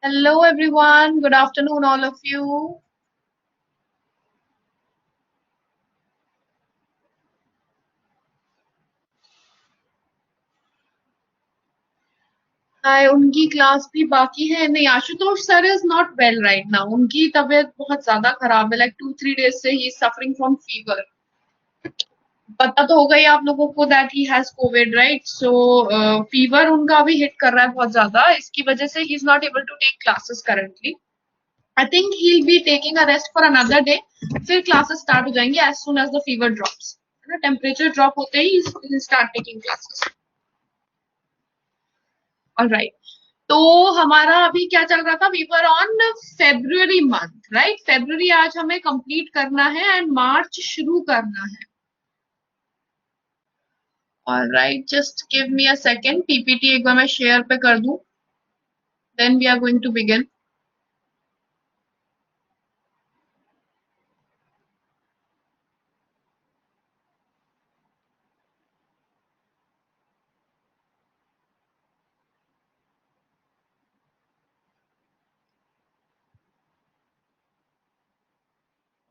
Hello everyone, good afternoon all of you. हाय, उनकी class भी बाकी है। नहीं, Ashutosh sir is not well right now. उनकी तबीयत बहुत ज्यादा खराब है, लाइक 2-3 डेज से ही सफरिंग फ्रॉम फीवर। पता तो होगा ही आप लोगों को that he has Covid right. So fever उनका भी हिट कर रहा है बहुत ज्यादा, इसकी वजह से he is not able to take classes currently. I think he will be taking a rest for another day. फिर क्लासेस स्टार्ट हो जाएंगे as soon as the fever drops. है ना, टेम्परेचर ड्रॉप होते ही स्टार्ट टेकिंग क्लासेस। ऑलराइट, तो हमारा अभी क्या चल रहा था, we were on February month right. February आज हमें कंप्लीट करना है एंड मार्च शुरू करना है। Alright, just give me a second, PPT एक बार मैं शेयर पे कर दूं, then we are going to begin.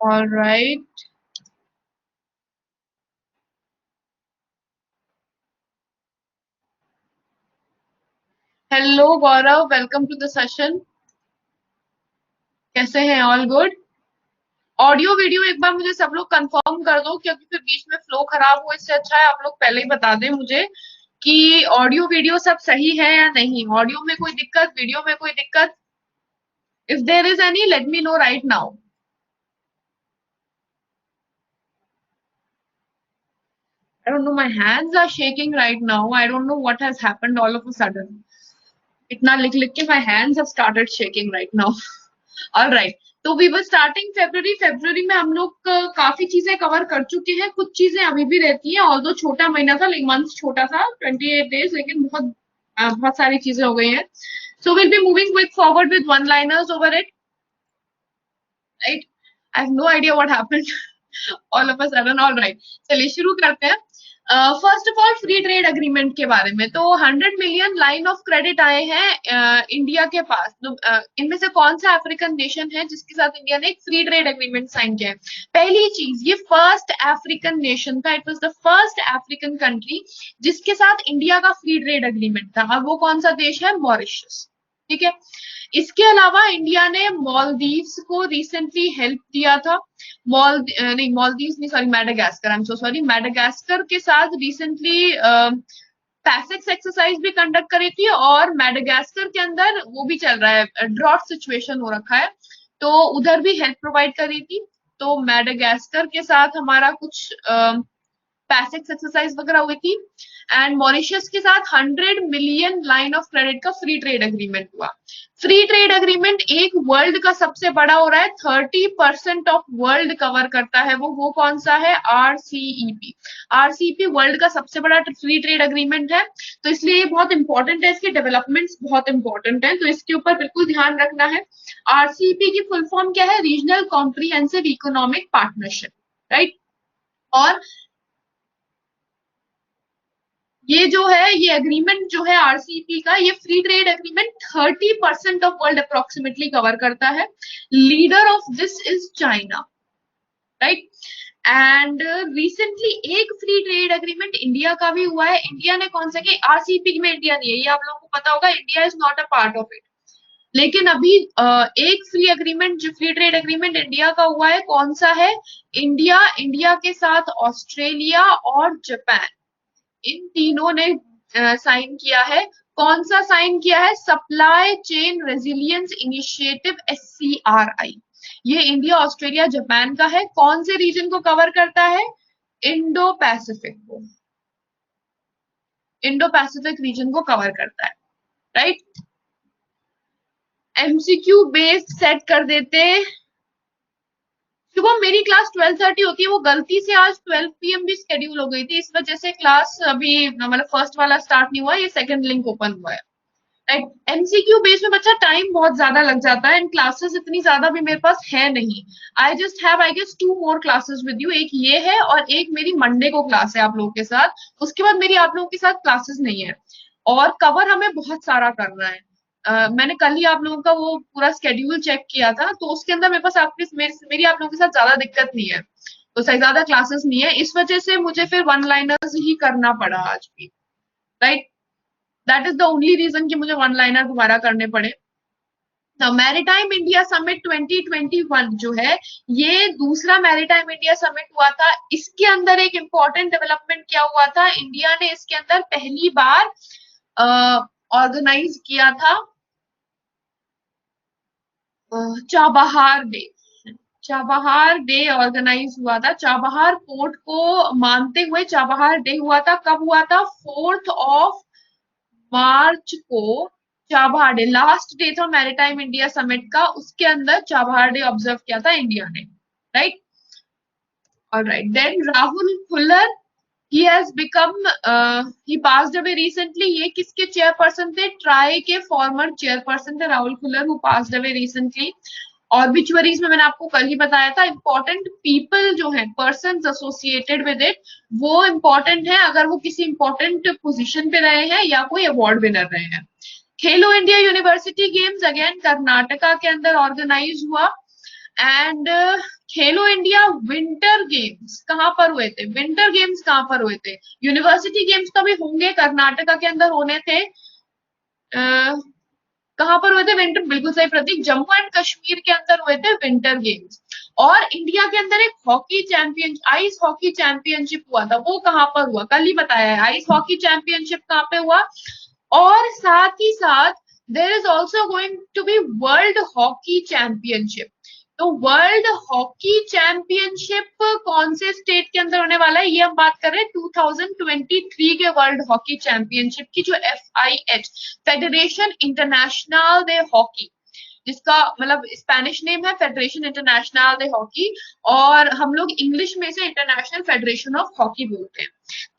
Alright, hello Gaurav, welcome to the session. कैसे हैं? All good? ऑडियो वीडियो एक बार मुझे सब लोग कंफर्म कर दो, क्योंकि फिर बीच में फ्लो खराब हो, इससे अच्छा है आप लोग पहले ही बता दें मुझे कि ऑडियो वीडियो सब सही है या नहीं। ऑडियो में कोई दिक्कत, वीडियो में कोई दिक्कत? If there is any, let me know right now. I don't know, my hands are shaking right now. I don't know what has happened all of a sudden. इतना लिख लिख के my hands have started shaking right now. All right. तो we were starting February. February में हम लोग काफी चीजें कवर कर चुके हैं, कुछ चीजें अभी भी रहती हैं। ऑल्दो छोटा महीना था, लाइक मंथ छोटा था, 28 days, लेकिन बहुत सारी चीजें हो गई हैं। So will be moving quick forward with one liners over it right. I have no idea what happened all of a sudden. All right, चलिए शुरू करते हैं। First of all, free trade agreement के बारे में। तो 100 मिलियन लाइन ऑफ क्रेडिट आए हैं इंडिया के पास। तो इनमें से कौन सा अफ्रीकन नेशन है जिसके साथ इंडिया ने एक फ्री ट्रेड एग्रीमेंट साइन किया है? पहली चीज, ये फर्स्ट अफ्रीकन नेशन था। It was the first African country जिसके साथ इंडिया का फ्री ट्रेड एग्रीमेंट था। अब वो कौन सा देश है? मॉरिशस। ठीक है। इसके अलावा इंडिया ने मॉलदीव्स को रिसेंटली हेल्प दिया था। नहीं, मॉलदीव्स नहीं, sorry, Madagascar, I am so sorry. Madagascar के साथ रिसेंटली पैसेक्स एक्सरसाइज भी कंडक्ट करी थी, और मेडागास्कर के अंदर वो भी चल रहा है, ड्रॉट सिचुएशन हो रखा है, तो उधर भी हेल्प प्रोवाइड करी थी। तो मेडागास्कर के साथ हमारा कुछ पैसेक्स एक्सरसाइज वगैरह हुई थी। एंड मॉरिशस के साथ 100 मिलियन लाइन ऑफ क्रेडिट का फ्री ट्रेड एग्रीमेंट हुआ। फ्री ट्रेड एग्रीमेंट एक वर्ल्ड का सबसे बड़ा हो रहा है, 30% ऑफ वर्ल्ड कवर करता है। वो कौन सा है? आरसीईपी। आरसीईपी वर्ल्ड का सबसे बड़ा फ्री ट्रेड एग्रीमेंट है, तो इसलिए ये बहुत इंपॉर्टेंट है। इसके डेवलपमेंट्स बहुत इंपॉर्टेंट है, तो इसके ऊपर बिल्कुल ध्यान रखना है। आरसीईपी की फुल फॉर्म क्या है? Regional comprehensive economic partnership, right. और ये जो है, ये एग्रीमेंट जो है आरसीईपी का, ये free trade agreement 30% of world approximately cover करता है। Leader of this is China, right. And recently एक फ्री ट्रेड एग्रीमेंट इंडिया का भी हुआ है। इंडिया ने कौन सा किया? आरसीईपी में इंडिया नहीं है, ये आप लोगों को पता होगा, India is not a part of it. लेकिन अभी एक फ्री ट्रेड एग्रीमेंट इंडिया का हुआ है, कौन सा है? इंडिया के साथ ऑस्ट्रेलिया और जापान, इन तीनों ने साइन किया है। कौन सा साइन किया है? Supply chain resilience initiative, SCRI। ये इंडिया, ऑस्ट्रेलिया, जापान का है। कौन से रीजन को कवर करता है? इंडो पैसिफिक को, इंडो पैसिफिक रीजन को कवर करता है, राइट। एमसीक्यू बेस्ड सेट कर देते। शुभम, मेरी क्लास 12:30 होती है, वो गलती से आज 12 PM भी स्केड्यूल हो गई थी, इस वजह से क्लास अभी मतलब फर्स्ट वाला स्टार्ट नहीं हुआ, ये सेकंड लिंक ओपन हुआ है। एमसीक्यू बेस में बच्चा टाइम बहुत ज्यादा लग जाता है, एंड क्लासेस इतनी ज्यादा भी मेरे पास है नहीं। I just have, I guess, 2 more classes with you. एक ये है और एक मेरी मंडे को क्लास है आप लोगों के साथ। उसके बाद मेरी आप लोगों के साथ क्लासेस नहीं है, और कवर हमें बहुत सारा करना है। मैंने कल ही आप लोगों का वो पूरा स्केड्यूल चेक किया था, तो उसके अंदर मेरे पास आपके मेरी आप लोगों के साथ ज्यादा दिक्कत नहीं है, तो सही ज्यादा क्लासेस नहीं है, इस वजह से मुझे फिर वन लाइनर्स ही करना पड़ा आज भी, right. That is the only reason कि मुझे वन लाइनर दोबारा करने पड़े। मैरीटाइम इंडिया समिट 2021 जो है, ये दूसरा मैरीटाइम इंडिया समिट हुआ था। इसके अंदर एक इम्पोर्टेंट डेवलपमेंट क्या हुआ था, इंडिया ने इसके अंदर पहली बार ऑर्गेनाइज किया था Chabahar day. Chabahar day organise हुआ था, चाबहार पोर्ट को मानते हुए चाबहार डे हुआ था। कब हुआ था? 4 मार्च को चाबहार डे, लास्ट डे था मैरीटाइम इंडिया समिट का, उसके अंदर चाबहार डे ऑब्जर्व किया था इंडिया ने, right. Alright, then Rahul Khullar, he has become he passed away recently। ये किसके चेयरपर्सन थे? ट्राई के फॉर्मर चेयरपर्सन थे Rahul Khullar, who passed away recently। ऑब्ituaries में मैंने आपको कल ही बताया था, इंपॉर्टेंट पीपल जो है, पर्सन एसोसिएटेड विद इट, वो इंपॉर्टेंट है अगर वो किसी इंपॉर्टेंट पोजीशन पे रहे हैं या कोई अवार्ड विनर रहे हैं। खेलो India university games again Karnataka के अंदर ऑर्गेनाइज हुआ। And Khelo India winter games कहाँ पर हुए थे? विंटर गेम्स कहाँ पर हुए थे? यूनिवर्सिटी गेम्स तो भी होंगे, कर्नाटका के अंदर होने थे। कहाँ पर हुए थे विंटर? बिल्कुल सही प्रतीक, जम्मू एंड कश्मीर के अंदर हुए थे विंटर गेम्स। और इंडिया के अंदर एक hockey champion, ice hockey championship हुआ था, वो कहाँ पर हुआ? कल ही बताया है, आइस हॉकी चैंपियनशिप कहाँ पे हुआ। और साथ ही साथ there is also going to be world hockey championship. तो वर्ल्ड हॉकी चैंपियनशिप कौन से स्टेट के अंदर होने वाला है? ये हम बात कर रहे हैं 2023 के वर्ल्ड हॉकी चैंपियनशिप की, जो FIH, फेडरेशन इंटरनेशनल दे हॉकी, जिसका मतलब स्पेनिश नेम है फेडरेशन इंटरनेशनल दे हॉकी, और हम लोग इंग्लिश में से इंटरनेशनल फेडरेशन ऑफ हॉकी बोलते हैं।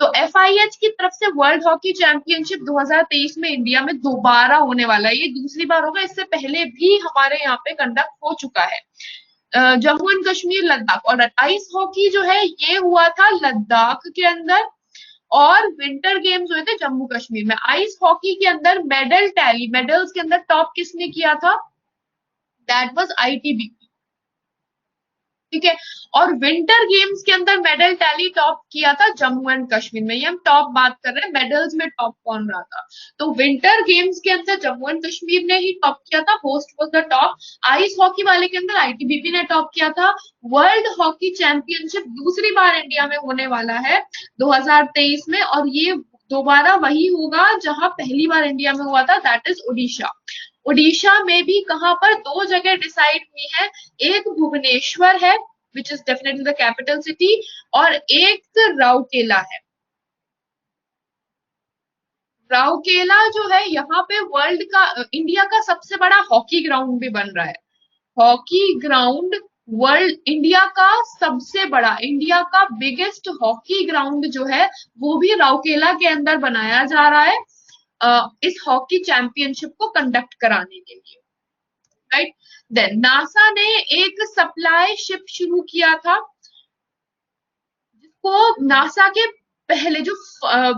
तो FIH की तरफ से वर्ल्ड हॉकी चैंपियनशिप 2023 में इंडिया में दोबारा होने वाला है, ये दूसरी बार होगा, इससे पहले भी हमारे यहाँ पे कंडक्ट हो चुका है। जम्मू एंड कश्मीर, लद्दाख। और आइस हॉकी जो है ये हुआ था लद्दाख के अंदर, और विंटर गेम्स हुए थे जम्मू कश्मीर में। आइस हॉकी के अंदर मेडल टैली, मेडल्स के अंदर टॉप किसने किया था? दैट वाज ITBP, ठीक है। और विंटर गेम्स के अंदर मेडल टैली टॉप किया था जम्मू एंड कश्मीर में। ये हम टॉप बात कर रहे हैं, मेडल्स में टॉप कौन रहा था? तो विंटर गेम्स के अंदर जम्मू एंड कश्मीर ने ही टॉप किया था, host was the top. Ice hockey वाले के अंदर ITBP ने टॉप किया था। वर्ल्ड हॉकी चैंपियनशिप दूसरी बार इंडिया में होने वाला है 2023 में, और ये दोबारा वही होगा जहां पहली बार इंडिया में हुआ था, दैट इज ओडिशा। ओडिशा में भी कहां पर? 2 जगह डिसाइड हुई है, एक भुवनेश्वर है which is definitely the capital city, और एक राउरकेला है। राउरकेला जो है यहाँ पे वर्ल्ड का, इंडिया का सबसे बड़ा हॉकी ग्राउंड भी बन रहा है। हॉकी ग्राउंड वर्ल्ड, इंडिया का सबसे बड़ा, इंडिया का बिगेस्ट हॉकी ग्राउंड जो है वो भी राउरकेला के अंदर बनाया जा रहा है इस हॉकी चैंपियनशिप को कंडक्ट कराने के लिए, राइट। देन नासा ने एक सप्लाई शिप शुरू किया था, जिसको नासा के पहले जो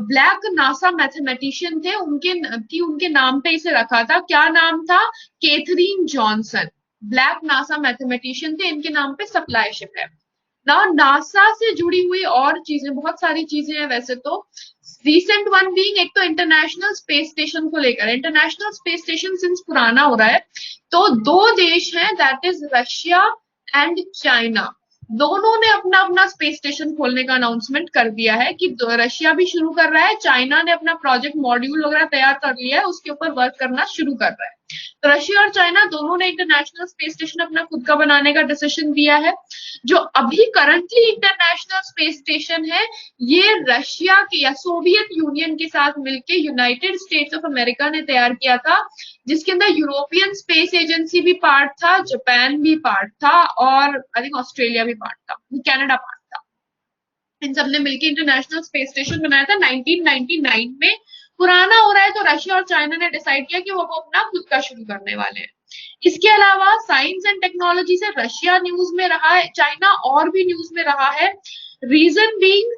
ब्लैक नासा मैथमेटिशियन थे उनके नाम पे इसे रखा था। क्या नाम था? Katherine Johnson, black NASA mathematician थे, इनके नाम पे सप्लाई शिप है ना। नासा से जुड़ी हुई और चीजें, बहुत सारी चीजें हैं वैसे तो, रिसेंट वन बीइंग, एक तो इंटरनेशनल स्पेस स्टेशन को लेकर, इंटरनेशनल स्पेस स्टेशन सिंस पुराना हो रहा है, तो 2 देश हैं, that is Russia and China. दोनों ने अपना अपना स्पेस स्टेशन खोलने का अनाउंसमेंट कर दिया है कि रशिया भी शुरू कर रहा है, चाइना ने अपना प्रोजेक्ट मॉड्यूल वगैरह तैयार कर लिया है, उसके ऊपर वर्क करना शुरू कर रहा है। तो रशिया और चाइना दोनों ने इंटरनेशनल स्पेस स्टेशन अपना खुद का बनाने का डिसीजन दिया है। जो अभी करंटली इंटरनेशनल स्पेस स्टेशन है, ये रशिया के या सोवियत यूनियन के साथ मिलकर यूनाइटेड स्टेट्स ऑफ अमेरिका ने तैयार किया था, जिसके अंदर यूरोपियन स्पेस एजेंसी भी पार्ट था, जापान भी पार्ट था, और आई थिंक ऑस्ट्रेलिया भी पार्ट था, कनाडा पार्ट था। इन सबने मिलकर इंटरनेशनल स्पेस स्टेशन बनाया था 1999 में। पुराना हो रहा है तो रशिया और चाइना ने डिसाइड किया कि वो अपना खुद का शुरू करने वाले हैं। इसके अलावा साइंस एंड टेक्नोलॉजी से रशिया न्यूज में रहा है, चाइना और भी न्यूज में रहा है। रीजन बीइंग,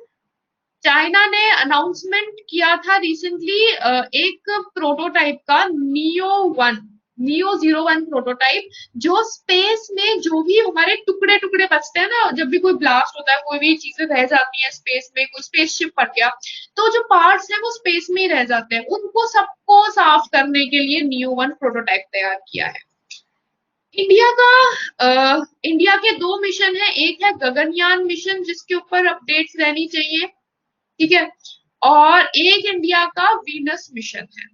चाइना ने अनाउंसमेंट किया था रिसेंटली एक प्रोटोटाइप का नियो 01 प्रोटोटाइप, जो स्पेस में जो भी हमारे टुकड़े टुकड़े बचते हैं ना, जब भी कोई ब्लास्ट होता है, कोई भी चीजें रह जाती है स्पेस में, कोई स्पेसशिप फट गया, तो जो पार्ट्स हैं वो स्पेस में ही रह जाते हैं, उनको सबको साफ करने के लिए नियो 1 प्रोटोटाइप तैयार किया है। इंडिया इंडिया के 2 मिशन है, एक है गगनयान मिशन जिसके ऊपर अपडेट्स रहनी चाहिए, ठीक है, और एक इंडिया का वीनस मिशन है,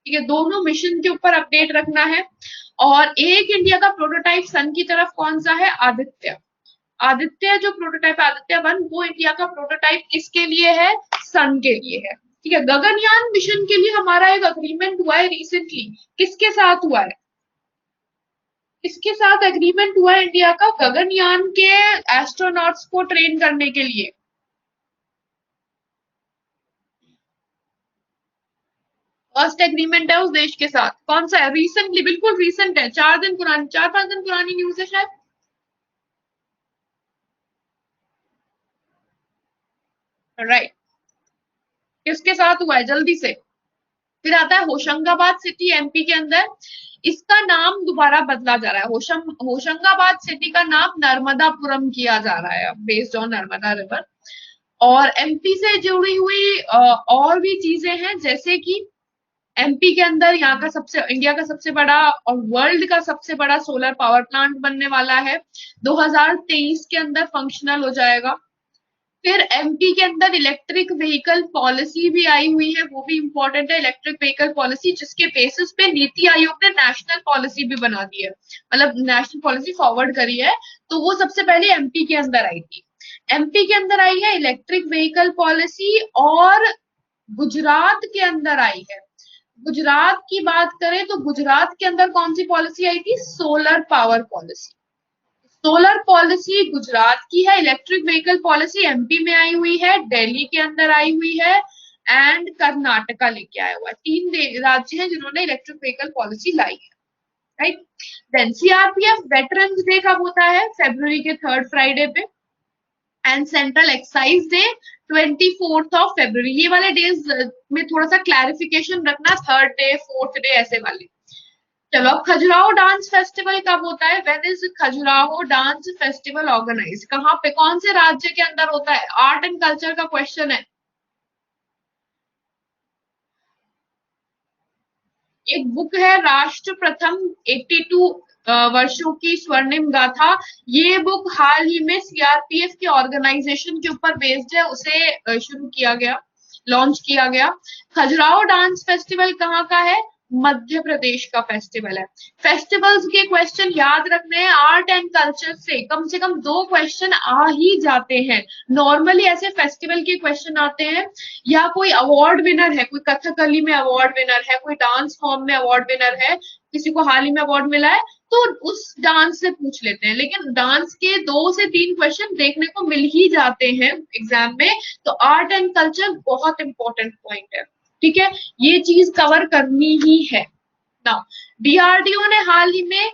ठीक है, दोनों मिशन के ऊपर अपडेट रखना है। और एक इंडिया का प्रोटोटाइप सन की तरफ कौन सा है, आदित्य। आदित्य जो प्रोटोटाइप आदित्य 1, वो इंडिया का प्रोटोटाइप किसके लिए है, सन के लिए है, ठीक है। गगनयान मिशन के लिए हमारा एक अग्रीमेंट हुआ है रिसेंटली, किसके साथ हुआ है, किसके साथ एग्रीमेंट हुआ है इंडिया का गगनयान के एस्ट्रोनॉट्स को ट्रेन करने के लिए? फर्स्ट एग्रीमेंट है उस देश के साथ, कौन सा है, रिसेंटली, बिल्कुल रिसेंट है, 4 दिन पुरानी, 4-5 दिन पुरानी न्यूज है शायद, राइट। किसके साथ हुआ है, जल्दी से। फिर आता है होशंगाबाद सिटी एमपी के अंदर, इसका नाम दोबारा बदला जा रहा है, होशंगाबाद सिटी का नाम नर्मदापुरम किया जा रहा है, बेस्ड ऑन नर्मदा रिवर। और एमपी से जुड़ी हुई और भी चीजें हैं, जैसे कि एमपी के अंदर यहाँ का इंडिया का सबसे बड़ा और वर्ल्ड का सबसे बड़ा सोलर पावर प्लांट बनने वाला है, 2023 के अंदर फंक्शनल हो जाएगा। फिर एमपी के अंदर इलेक्ट्रिक व्हीकल पॉलिसी भी आई हुई है, वो भी इंपॉर्टेंट है, इलेक्ट्रिक व्हीकल पॉलिसी, जिसके बेसिस पे नीति आयोग ने नेशनल पॉलिसी भी बना दी है, मतलब नेशनल पॉलिसी फॉरवर्ड करी है, तो वो सबसे पहले एमपी के अंदर आई थी। एमपी के अंदर आई है इलेक्ट्रिक व्हीकल पॉलिसी, और गुजरात के अंदर आई है। गुजरात की बात करें तो गुजरात के अंदर कौन सी पॉलिसी आई थी, solar power policy. Solar policy Gujarat की है, इलेक्ट्रिक व्हीकल पॉलिसी एमपी में आई हुई है, दिल्ली के अंदर आई हुई है, एंड कर्नाटका लेके आया हुआ है। 3 राज्य हैं जिन्होंने इलेक्ट्रिक व्हीकल पॉलिसी लाई है, right. Then CRPF veterans day कब होता है, फरवरी के 3rd फ्राइडे पे, एंड सेंट्रल एक्साइज डे 24 फरवरी। ये वाले डेज में थोड़ा सा क्लैरिफिकेशन रखना, 3rd डे 4th डे ऐसे वाले। चलो, अब खजुराहो डांस फेस्टिवल कब होता है, when is Khajuraho dance festival organise, कहाँ पे, कौन से राज्य के अंदर होता है, आर्ट एंड कल्चर का क्वेश्चन है। एक बुक है राष्ट्र प्रथम 82 वर्षों की स्वर्णिम गाथा, ये बुक हाल ही में सीआरपीएफ के ऑर्गेनाइजेशन के ऊपर बेस्ड है, उसे शुरू किया गया, लॉन्च किया गया। खजुराहो डांस फेस्टिवल कहाँ का है, मध्य प्रदेश का फेस्टिवल है। फेस्टिवल्स के क्वेश्चन याद रखने हैं, आर्ट एंड कल्चर से कम 2 क्वेश्चन आ ही जाते हैं नॉर्मली, ऐसे फेस्टिवल के क्वेश्चन आते हैं, या कोई अवार्ड विनर है, कोई कथकली में अवार्ड विनर है, कोई डांस फॉर्म में अवार्ड विनर है, किसी को हाल ही में अवार्ड मिला है, तो उस डांस से पूछ लेते हैं। लेकिन डांस के 2 से 3 क्वेश्चन देखने को मिल ही जाते हैं एग्जाम में, तो आर्ट एंड कल्चर बहुत इंपॉर्टेंट पॉइंट है, ठीक है, ये चीज कवर करनी ही है ना। डीआरडीओ ने हाल ही में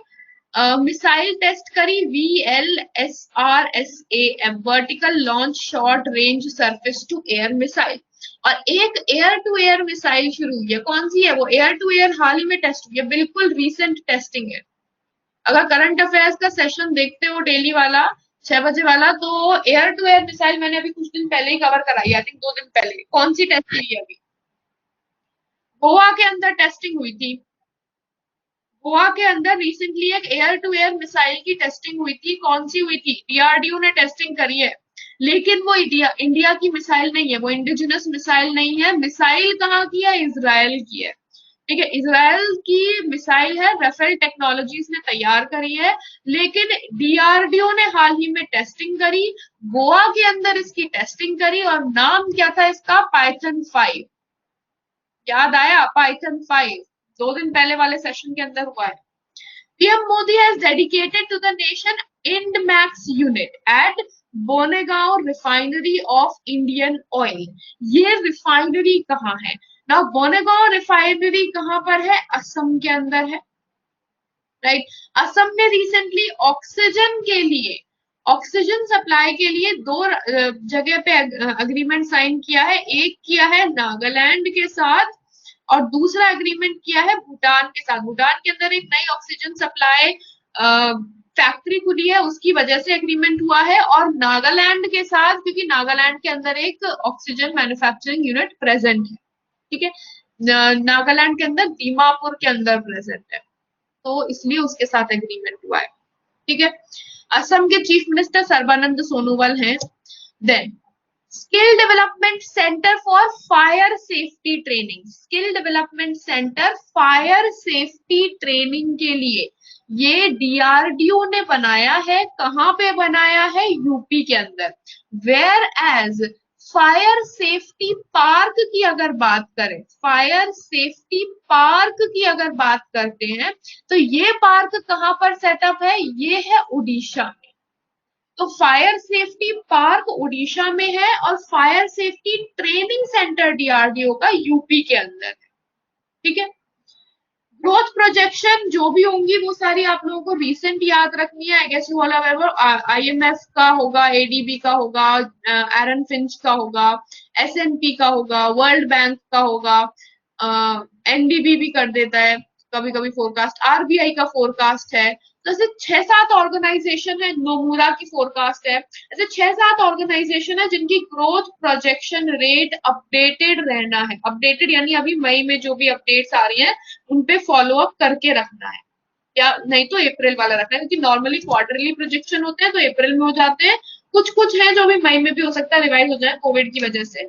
मिसाइल टेस्ट करी, VLSRSAM, vertical launch short range surface to air missile, और एक एयर टू एयर मिसाइल शुरू हुई है, कौन सी है वो, एयर टू एयर हाल ही में टेस्ट हुई है, बिल्कुल रिसेंट टेस्टिंग है। अगर करंट अफेयर्स का सेशन देखते हो डेली वाला 6 बजे वाला, तो एयर टू एयर मिसाइल मैंने अभी कुछ दिन पहले ही कवर कराई, आई थिंक 2 दिन पहले, कौन सी टेस्ट हुई है अभी, गोवा के अंदर टेस्टिंग हुई थी। गोवा के अंदर रिसेंटली एक एयर टू एयर मिसाइल की टेस्टिंग हुई थी, कौन सी हुई थी, डीआरडीओ ने टेस्टिंग करी है, लेकिन वो इंडिया की मिसाइल नहीं है, वो इंडिजिनस मिसाइल नहीं है, मिसाइल कहाँ की है, इजराइल की है, ठीक है, इजराइल की मिसाइल है, राफेल टेक्नोलॉजीज ने तैयार करी है, लेकिन डीआरडीओ ने हाल ही में टेस्टिंग करी, गोवा के अंदर इसकी टेस्टिंग करी, और नाम क्या था इसका, पाइथन 5, याद आया, पाइथन 5, 2 दिन पहले वाले सेशन के अंदर हुआ है। PM Modi has dedicated to the nation Indmax unit at Bongaigaon refinery of Indian Oil. ये रिफाइनरी कहाँ है ना, बोनेगांव रिफाइनरी कहाँ पर है, असम के अंदर है, राइट। असम में रिसेंटली ऑक्सीजन के लिए ऑक्सीजन सप्लाई के लिए दो जगह पे अग्रीमेंट साइन किया है, एक किया है नागालैंड के साथ और दूसरा एग्रीमेंट किया है भूटान के साथ। भूटान के अंदर एक नई ऑक्सीजन सप्लाई फैक्ट्री खुली है, उसकी वजह से एग्रीमेंट हुआ है, और नागालैंड के साथ क्योंकि नागालैंड के अंदर एक ऑक्सीजन मैन्युफैक्चरिंग यूनिट प्रेजेंट है, ठीक है, नागालैंड के अंदर दीमापुर के अंदर प्रेजेंट है, तो इसलिए उसके साथ एग्रीमेंट हुआ है, ठीक है। असम के चीफ मिनिस्टर सर्बानंद सोनोवाल हैं। Then skill development centre for fire safety training, skill development centre fire safety training के लिए ये डीआरडीओ ने बनाया है। कहां पे बनाया है? यूपी के अंदर। Where is fire safety park की अगर बात करें, फायर सेफ्टी पार्क की अगर बात करते हैं तो ये पार्क कहां पर सेटअप है? ये है उड़ीसा में। तो फायर सेफ्टी पार्क उड़ीसा में है और fire safety training centre DRDO का यूपी के अंदर है, ठीक है। ग्रोथ प्रोजेक्शन जो भी होंगी वो सारी आप लोगों को रिसेंट याद रखनी है। I guess you all are aware, IMF का होगा, एडीबी का होगा, एरन फिंच का होगा, एसएनपी का होगा, वर्ल्ड बैंक का होगा, एनडीबी भी कर देता है कभी कभी फोरकास्ट, आरबीआई का फोरकास्ट है। तो ऐसे 6-7 ऑर्गेनाइजेशन है, नोमुरा की फोरकास्ट है, ऐसे 6-7 ऑर्गेनाइजेशन है जिनकी ग्रोथ प्रोजेक्शन रेट अपडेटेड रहना है। अपडेटेड यानी अभी मई में जो भी अपडेट्स आ रही हैं उन पे फॉलो अप करके रखना है, या नहीं तो अप्रैल वाला रखना है, क्योंकि नॉर्मली क्वार्टरली प्रोजेक्शन होते हैं तो अप्रैल में हो जाते हैं, कुछ कुछ है जो भी मई में भी हो सकता है रिवाइज हो जाए कोविड की वजह से।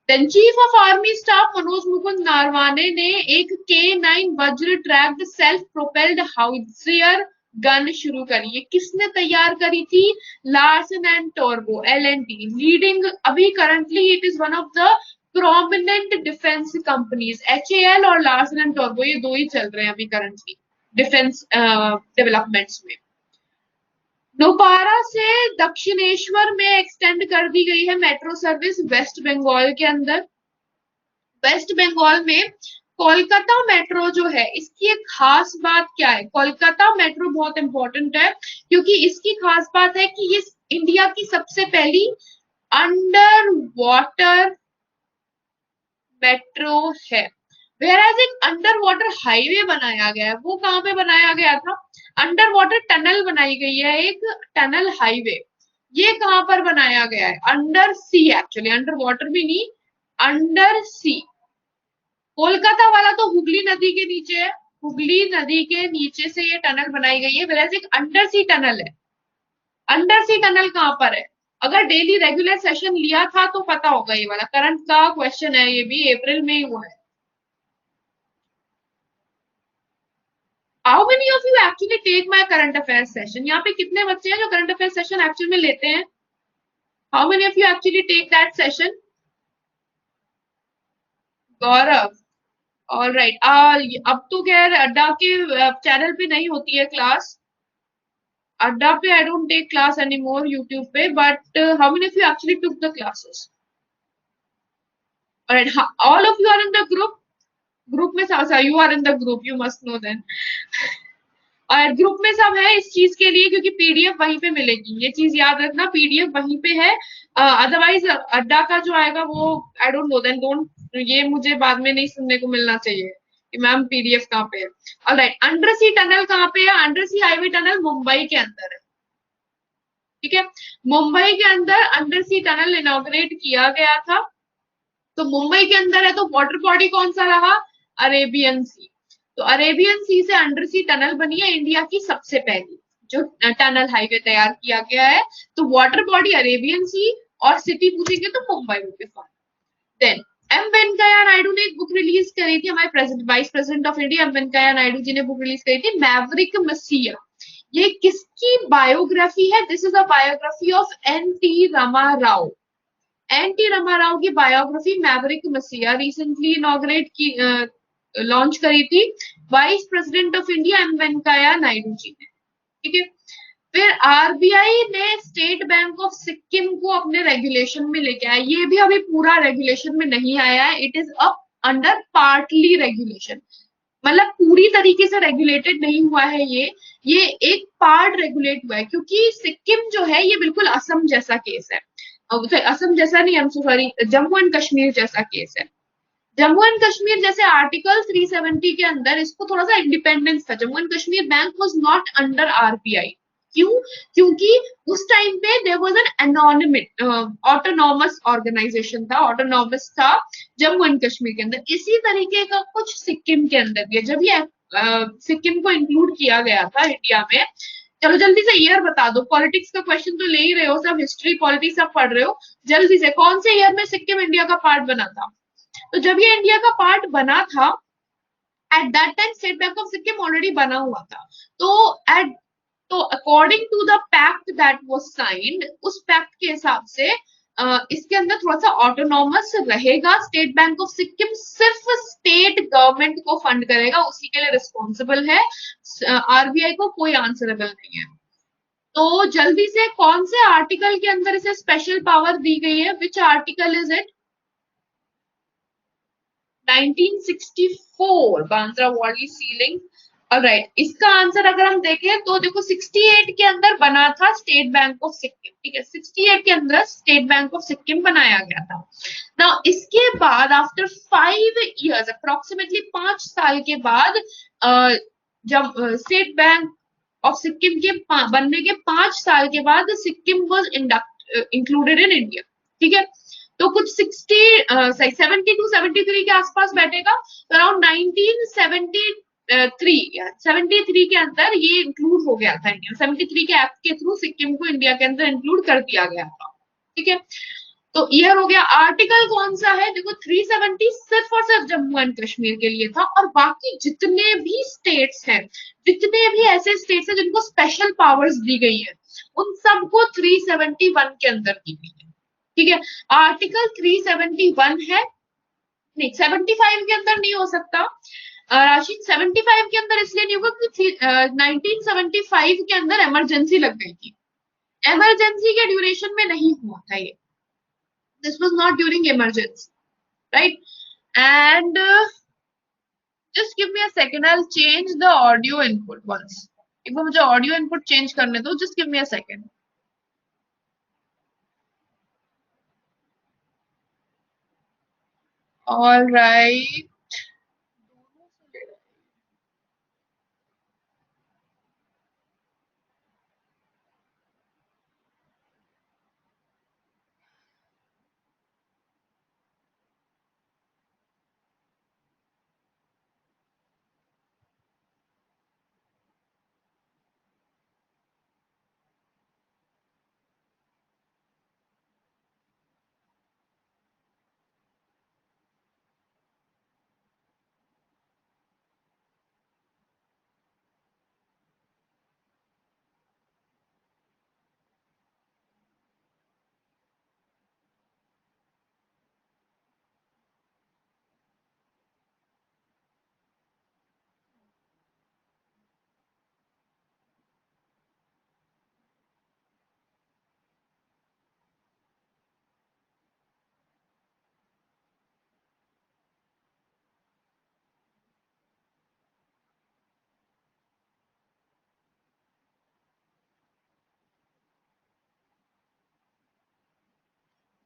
Then chief of army staff Manoj Mukund Naravane ने एक K9 Vajra tracked self propelled howitzer gun शुरू करी। ये किसने तैयार करी थी? लार्सन एंड टोरबो, LNT, लीडिंग, अभी currently it is one of the prominent defence companies. HAL और लार्सन एंड टोरबो ये दो ही चल रहे हैं अभी करंटली डिफेंस डेवलपमेंट्स में। नोपारा से दक्षिणेश्वर में एक्सटेंड कर दी गई है मेट्रो सर्विस वेस्ट बंगाल के अंदर। वेस्ट बंगाल में कोलकाता मेट्रो जो है इसकी एक खास बात क्या है? कोलकाता मेट्रो बहुत इंपॉर्टेंट है क्योंकि इसकी खास बात है कि ये इंडिया की सबसे पहली अंडर वाटर मेट्रो है। वेयरएज एक अंडर वाटर हाईवे बनाया गया है, वो कहां पे बनाया गया था? अंडर वाटर टनल बनाई गई है, एक टनल हाईवे, ये कहां पर बनाया गया है? अंडर सी, एक्चुअली अंडर वाटर भी नहीं, अंडर सी। कोलकाता वाला तो हुगली नदी के नीचे है, हुगली नदी के नीचे से ये टनल बनाई गई है, वेयरएज एक अंडर सी टनल है। अंडर सी टनल कहां पर है? अगर डेली रेगुलर सेशन लिया था तो पता होगा, ये वाला करंट का क्वेश्चन है, ये भी अप्रैल में ही हुआ है। How many of you actually take my current affairs session? यहाँ पे कितने बच्चे हैं जो करंट अफेयर सेशन एक्चुअल में लेते हैं? How many of you actually take that session? Gaurav, all right. अब तो खैर अड्डा के चैनल पे नहीं होती है क्लास, अड्डा पे I don't take class any more YouTube पे, but how many of you actually took the classes? Alright, all of you are in the group, group में you are in the group, you must know then. और group में सब है इस चीज के लिए क्योंकि पीडीएफ वहीं पे मिलेगी, ये चीज याद रखना, पीडीएफ वहीं पे है। अदरवाइज अड्डा का जो आएगा वो I don't know then, don't, ये मुझे बाद में नहीं सुनने को मिलना चाहिए कि मैम पीडीएफ कहाँ पे है। ऑलराइट, अंडर सी टनल कहाँ पे है? अंडर सी हाईवे टनल मुंबई के अंदर है, ठीक है। मुंबई के अंदर अंडर सी टनल इनॉग्रेट किया गया था। तो मुंबई के अंदर है तो वाटर बॉडी कौन सा रहा? अरेबियन सी। तो अरेबियन सी से अंडर सी टनल बनी है, इंडिया की सबसे पहली जो टनल हाईवे तैयार किया गया है। तो वाटर बॉडी अरेबियन सी, और सिटी पूछेंगे तो Mumbai will be fine. Then M Venkaiah Naidu ने एक बुक रिलीज करी थी, हमारे vice president of India M Venkaiah Naidu ji ने बुक रिलीज करी थी, मैवरिक मसीहा। ये किसकी बायोग्राफी है? This is a biography of NT. Rama Rao. NT. Rama Rao की biography maverick messiah recently inaugurate की, लॉन्च करी थी vice president of India M Venkaiah Naidu ji ने, ठीक है। फिर आरबीआई ने स्टेट बैंक ऑफ सिक्किम को अपने रेगुलेशन में लेके आया, ये भी अभी पूरा रेगुलेशन में नहीं आया है, it is up under partly regulation. मतलब पूरी तरीके से रेगुलेटेड नहीं हुआ है ये एक पार्ट रेगुलेट हुआ है, क्योंकि सिक्किम जो है ये बिल्कुल असम जैसा केस है। असम जैसा नहीं, I am sorry, Jammu and Kashmir जैसा केस है। जम्मू एंड कश्मीर जैसे आर्टिकल 370 के अंदर इसको थोड़ा सा इंडिपेंडेंस था, Jammu and Kashmir bank was not under RBI. क्यों? क्योंकि उस टाइम पे there was an anonymic autonomous organisation था, ऑटोनॉमस था जम्मू एंड कश्मीर के अंदर। इसी तरीके का कुछ सिक्किम के अंदर भी है। जब ये सिक्किम को इंक्लूड किया गया था इंडिया में, चलो जल्दी से ईयर बता दो, पॉलिटिक्स का क्वेश्चन तो ले ही रहे हो सब, हिस्ट्री पॉलिटिक्स सब पढ़ रहे हो, जल्दी से कौन से ईयर में सिक्किम इंडिया का पार्ट बना था? तो जब ये इंडिया का पार्ट बना था, at that time State Bank of Sikkim already बना हुआ था। तो एट तो according to the pact that was signed, उस पैक्ट के हिसाब से इसके अंदर थोड़ा सा ऑटोनॉमस रहेगा। स्टेट बैंक ऑफ सिक्किम सिर्फ स्टेट गवर्नमेंट को फंड करेगा, उसी के लिए रिस्पॉन्सिबल है, आरबीआई को कोई आंसरेबल नहीं है। तो जल्दी से कौन से आर्टिकल के अंदर इसे स्पेशल पावर दी गई है? Which article is it? 1964 Bandra Worli sea link. Alright, इसका आंसर अगर हम देखें तो देखो 68 के अंदर बना था स्टेट बैंक ऑफ सिक्किम, ठीक है, 68 के अंदर स्टेट बैंक ऑफ सिक्किम बनाया गया था। नाउ इसके बाद आफ्टर 5 इयर्स, अप्रोक्सीमेटली 5 साल के बाद, जब स्टेट बैंक ऑफ सिक्किम के बनने के 5 साल के बाद Sikkim was included in India, ठीक है। तो कुछ 70 टू 73 के आसपास बैठेगा। तो अराउंड 1973 के अंदर ये इंक्लूड हो गया था इंडिया, 73 के एक्ट के थ्रू सिक्किम को इंडिया के अंदर इंक्लूड कर दिया गया था, ठीक है। तो ईयर हो गया। आर्टिकल कौन सा है? देखो 370 सिर्फ और सिर्फ जम्मू एंड कश्मीर के लिए था, और बाकी जितने भी स्टेट्स हैं, जितने भी ऐसे स्टेट्स हैं जिनको स्पेशल पावर्स दी गई है, उन सबको 371 के अंदर दी गई है, ठीक है। आर्टिकल 371 है, नहीं 75 के अंदर नहीं हो सकता राशि, 75 के अंदर इसलिए नहीं होगा क्योंकि 1975 के अंदर इमरजेंसी लग गई थी, इमरजेंसी के ड्यूरेशन में नहीं हुआ था ये, this was not during emergency, right? And just give me a second, I'll change the audio input once. एक बार मुझे ऑडियो इनपुट चेंज करने दो, just give me a second. All right.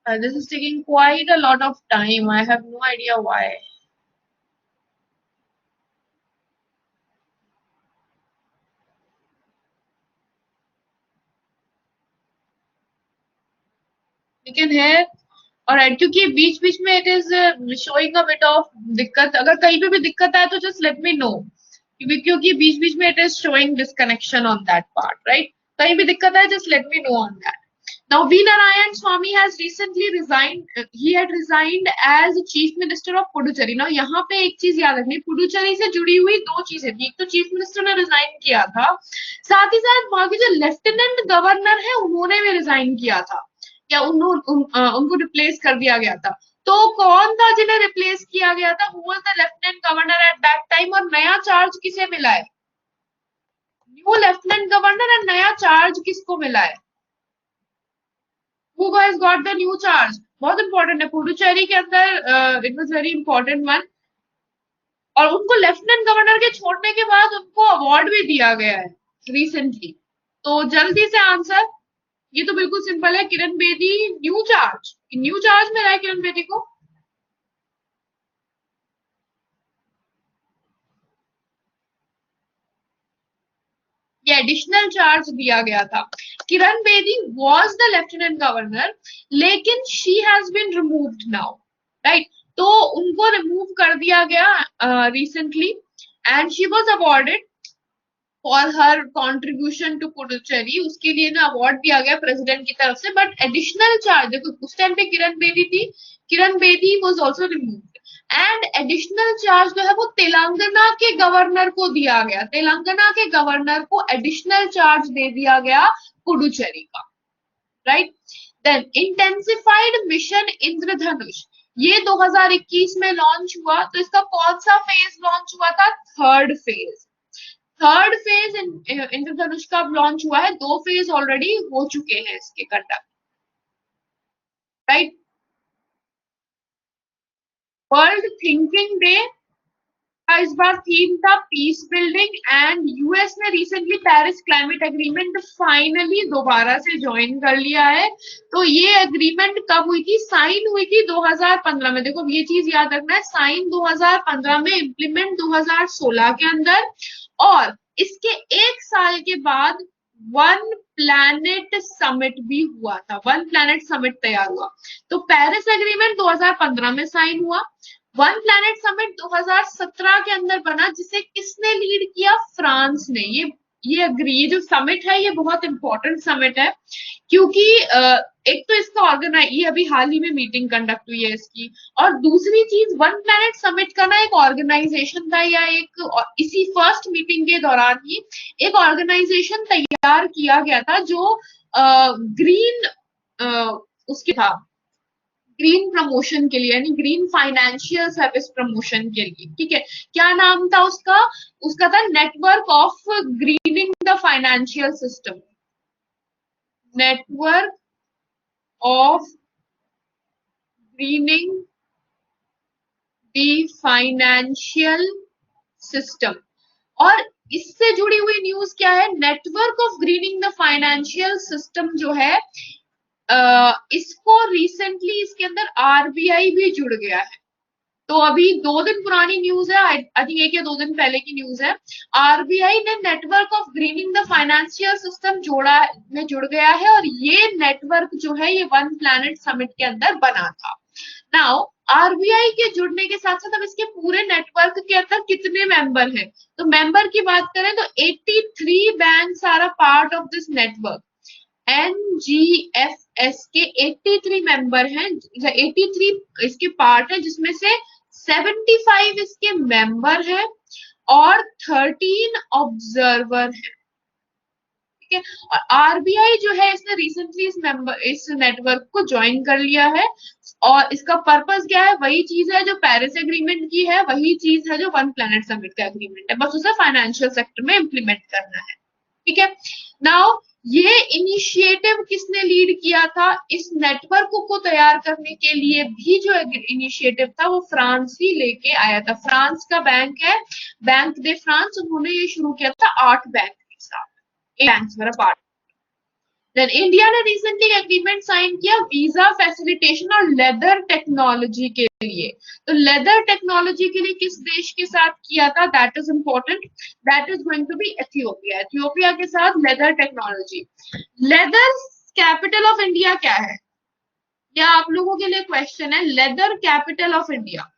This is taking quite a lot of time. I have no idea why. लेकिन है, और क्योंकि बीच बीच में it is showing a bit of दिक्कत, अगर कहीं पे भी दिक्कत आए तो जस्ट लेट मी नो, क्योंकि बीच बीच में it is showing disconnection on that part, right? कहीं भी दिक्कत आए just let me know on that. Now, V. Narayan Swamy has recently resigned. He had resigned as Chief Minister of Puducherry. Now, यहाँ पे एक चीज याद रखनी, पुडुचेरी से जुड़ी हुई दो चीजें थी। एक तो चीफ मिनिस्टर ने रिजाइन किया था, साथ ही साथ वहां के जो लेफ्टिनेंट गवर्नर है उन्होंने भी रिजाइन किया था, या उनको रिप्लेस कर दिया गया था। तो कौन था जिन्हें रिप्लेस किया गया था? Who was the lieutenant governor eight that time, और नया चार्ज किसे मिला है? न्यू लेफ्टिनेंट गवर्नर एंड नया चार्ज किसको मिला है? Who has got the new charge? बहुत इंपॉर्टेंट है पुडुचेरी के अंदर, it was very important one. और उनको लेफ्टिनेंट गवर्नर के छोड़ने के बाद उनको अवार्ड भी दिया गया है रिसेंटली। तो जल्दी से आंसर, ये तो बिल्कुल सिंपल है, किरण बेदी न्यू चार्ज में रहा है किरण बेदी को। ये एडिशनल चार्ज दिया गया था। Kiran Bedi was the lieutenant governor, लेकिन she has been removed now, right. तो उनको रिमूव कर दिया गया recently, and she was awarded for her contribution to Puducherry. उसके लिए ना अवार्ड दिया गया प्रेसिडेंट की तरफ से, बट एडिशनल चार्ज, देखो उस टाइम पे किरण बेदी थी, Kiran Bedi was also removed, and additional charge जो है वो तेलंगाना के गवर्नर को दिया गया। तेलंगाना के गवर्नर को एडिशनल चार्ज दे दिया गया पुडुचेरी का, राइट। देन इंटेंसिफाइड मिशन इंद्रधनुष, ये 2021 में लॉन्च हुआ। तो इसका कौन सा फेज लॉन्च हुआ था? Third phase. थर्ड फेज इंद्रधनुष का लॉन्च हुआ है, 2 फेज ऑलरेडी हो चुके हैं इसके conduct, right. World thinking day का इस बार थीम था पीस बिल्डिंग, एंड यूएस ने recently Paris climate agreement finally दोबारा से ज्वाइन कर लिया है। तो ये एग्रीमेंट कब हुई थी? साइन हुई थी 2015 में। देखो ये चीज याद रखना है, साइन 2015 में, इम्प्लीमेंट 2016 के अंदर, और इसके 1 साल के बाद वन प्लैनेट समिट भी हुआ था, वन प्लैनेट समिट तैयार हुआ। तो पेरिस एग्रीमेंट 2015 में साइन हुआ, वन प्लैनेट समिट 2017 के अंदर बना, जिसे किसने लीड किया? फ्रांस ने। ये जो समिट है ये बहुत इंपॉर्टेंट समिट है, क्योंकि एक तो इसका ऑर्गेनाइज, ये अभी हाल ही में मीटिंग कंडक्ट हुई है इसकी, और दूसरी चीज वन प्लैनेट समिट का ना एक ऑर्गेनाइजेशन था, या एक इसी फर्स्ट मीटिंग के दौरान ही एक ऑर्गेनाइजेशन तैयार किया गया था जो ग्रीन उसके था, ग्रीन प्रमोशन के लिए, यानी ग्रीन फाइनेंशियल सर्विस प्रमोशन के लिए, ठीक है। क्या नाम था उसका? उसका था network of grinning the financial system, network of grinning the financial system. और इससे जुड़ी हुई न्यूज क्या है? Network of grinning the financial system जो है, इसको रिसेंटली इसके अंदर आरबीआई भी जुड़ गया है। तो अभी 2 दिन पुरानी न्यूज है, आई थिंक 1 या 2 दिन पहले की न्यूज है। आरबीआई ने network of grinning the financial system जुड़ गया है, और ये नेटवर्क जो है ये वन प्लैनेट समिट के अंदर बना था। नाउ आरबीआई के जुड़ने के साथ साथ अब इसके पूरे नेटवर्क के अंदर कितने मेंबर हैं? तो मेंबर की बात करें तो 83 banks are a part of this network. NGFS के 83 मेंबर हैं, 83 इसके पार्ट है, जिसमें से 75 इसके मेंबर हैं और 13 ऑब्जर्वर हैं, ठीक है। और आरबीआई जो है इसने रिसेंटली इस नेटवर्क को ज्वाइन कर लिया है, और इसका पर्पस क्या है? वही चीज है जो पेरिस एग्रीमेंट की है, वही चीज है जो वन प्लैनेट समिट का एग्रीमेंट है, बस उसे फाइनेंशियल सेक्टर में इम्प्लीमेंट करना है, ठीक है। नाउ ये इनिशिएटिव किसने लीड किया था? इस नेटवर्क को तैयार करने के लिए भी जो इनिशिएटिव था वो फ्रांस ही लेके आया था। फ्रांस का बैंक है, बैंक दे फ्रांस, उन्होंने ये शुरू किया था 8 बैंक के साथ, 8 बैंक्स मेरा पार्ट। देन इंडिया ने रिसेंटली एग्रीमेंट साइन किया वीजा फैसिलिटेशन और लेदर टेक्नोलॉजी के लिए। तो लेदर टेक्नोलॉजी के लिए किस देश के साथ किया था? That is important, that is going to be Ethiopia. Ethiopia के साथ leather technology. Leather capital of India क्या है? या आप लोगों के लिए क्वेश्चन है, leather capital of India.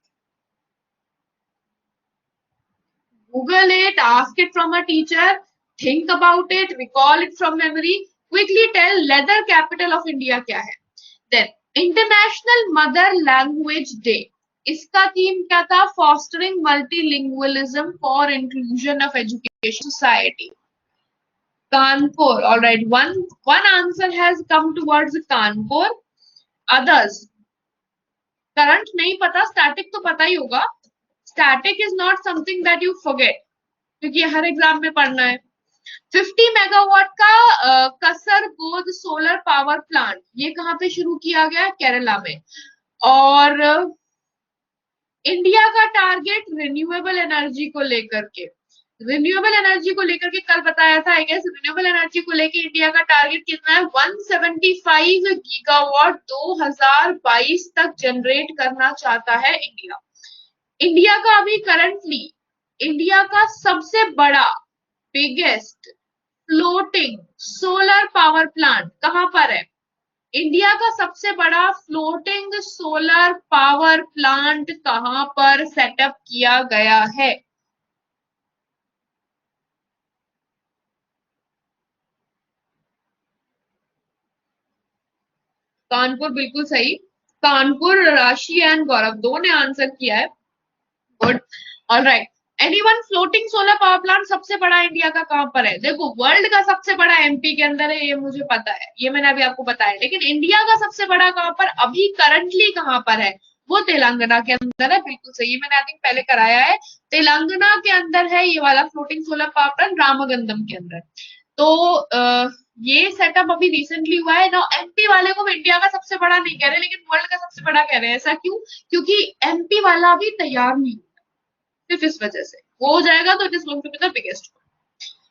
Google it, ask it from a teacher, think about it, recall it from memory. Quickly tell leather capital of India क्या है? Then International Mother Language Day, इसका थीम क्या था? Fostering multilingualism for inclusion of education society. Kanpur, all right. One answer has come towards Kanpur. Others, current नहीं पता, static तो पता ही होगा। Static is not something that you forget, क्योंकि हर exam में पढ़ना है। 50 मेगावाट का कसरगोद सोलर पावर प्लांट, ये कहाँ पे शुरू किया गया? केरला में। और इंडिया का टारगेट रिन्यूएबल एनर्जी को लेकर के, रिन्यूएबल एनर्जी को लेकर के कल बताया था आई गेस, रिन्यूएबल एनर्जी को लेकर इंडिया का टारगेट कितना है, 175 गीगावाट 2022 तक जनरेट करना चाहता है इंडिया। इंडिया का अभी करंटली इंडिया का सबसे बड़ा biggest floating solar power plant कहां पर है, इंडिया का सबसे बड़ा फ्लोटिंग सोलर पावर प्लांट कहां पर सेटअप किया गया है? कानपुर बिल्कुल सही, कानपुर, राशि एंड गौरव दो ने आंसर किया है, good, alright. Anyone, floating solar power plant सबसे बड़ा इंडिया का कहां पर है? देखो वर्ल्ड का सबसे बड़ा एमपी के अंदर है, ये मुझे पता है, ये मैंने अभी आपको बताया, लेकिन इंडिया का सबसे बड़ा कहां पर अभी करंटली कहां पर है? वो तेलंगाना के अंदर है, बिल्कुल सही, मैंने आई थिंक पहले कराया है, तेलंगाना के अंदर है ये वाला फ्लोटिंग सोलर पावर प्लांट, रामगंदम के अंदर। तो ये सेटअप अभी रिसेंटली हुआ है ना। एमपी वाले को इंडिया का सबसे बड़ा नहीं कह रहे, लेकिन वर्ल्ड का सबसे बड़ा कह रहे हैं, ऐसा क्यों? क्योंकि एमपी वाला अभी तैयार नहीं, सिर्फ इस वजह से, वो हो जाएगा तो it is going to be the biggest.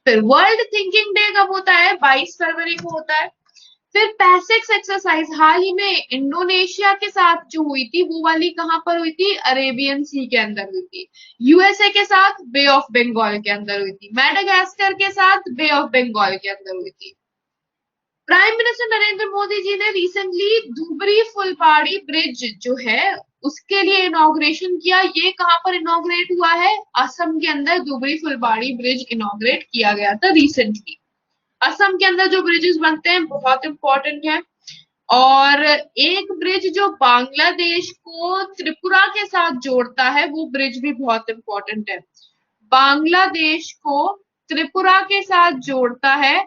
फिर वर्ल्ड थिंकिंग डे कब होता है? 22 फरवरी को होता है। फिर पैसिक्स एक्सरसाइज हाल ही में इंडोनेशिया के साथ जो हुई थी, वो वाली कहां पर हुई थी? अरेबियन सी के अंदर हुई थी। यूएसए के साथ बे ऑफ बंगाल के अंदर हुई थी। मेडागास्कर के साथ बे ऑफ बंगाल के अंदर हुई थी। प्राइम मिनिस्टर नरेंद्र मोदी जी ने रिसेंटली धुबरी फुलबाड़ी ब्रिज जो है उसके लिए इनॉग्रेशन किया। ये कहां पर इनॉग्रेट हुआ है? असम के अंदर धुबरी फुलबाड़ी ब्रिज इनॉग्रेट किया गया था रिसेंटली। असम के अंदर जो ब्रिजेस बनते हैं बहुत इंपॉर्टेंट है। और एक ब्रिज जो बांग्लादेश को त्रिपुरा के साथ जोड़ता है, वो ब्रिज भी बहुत इंपॉर्टेंट है। बांग्लादेश को त्रिपुरा के साथ जोड़ता है,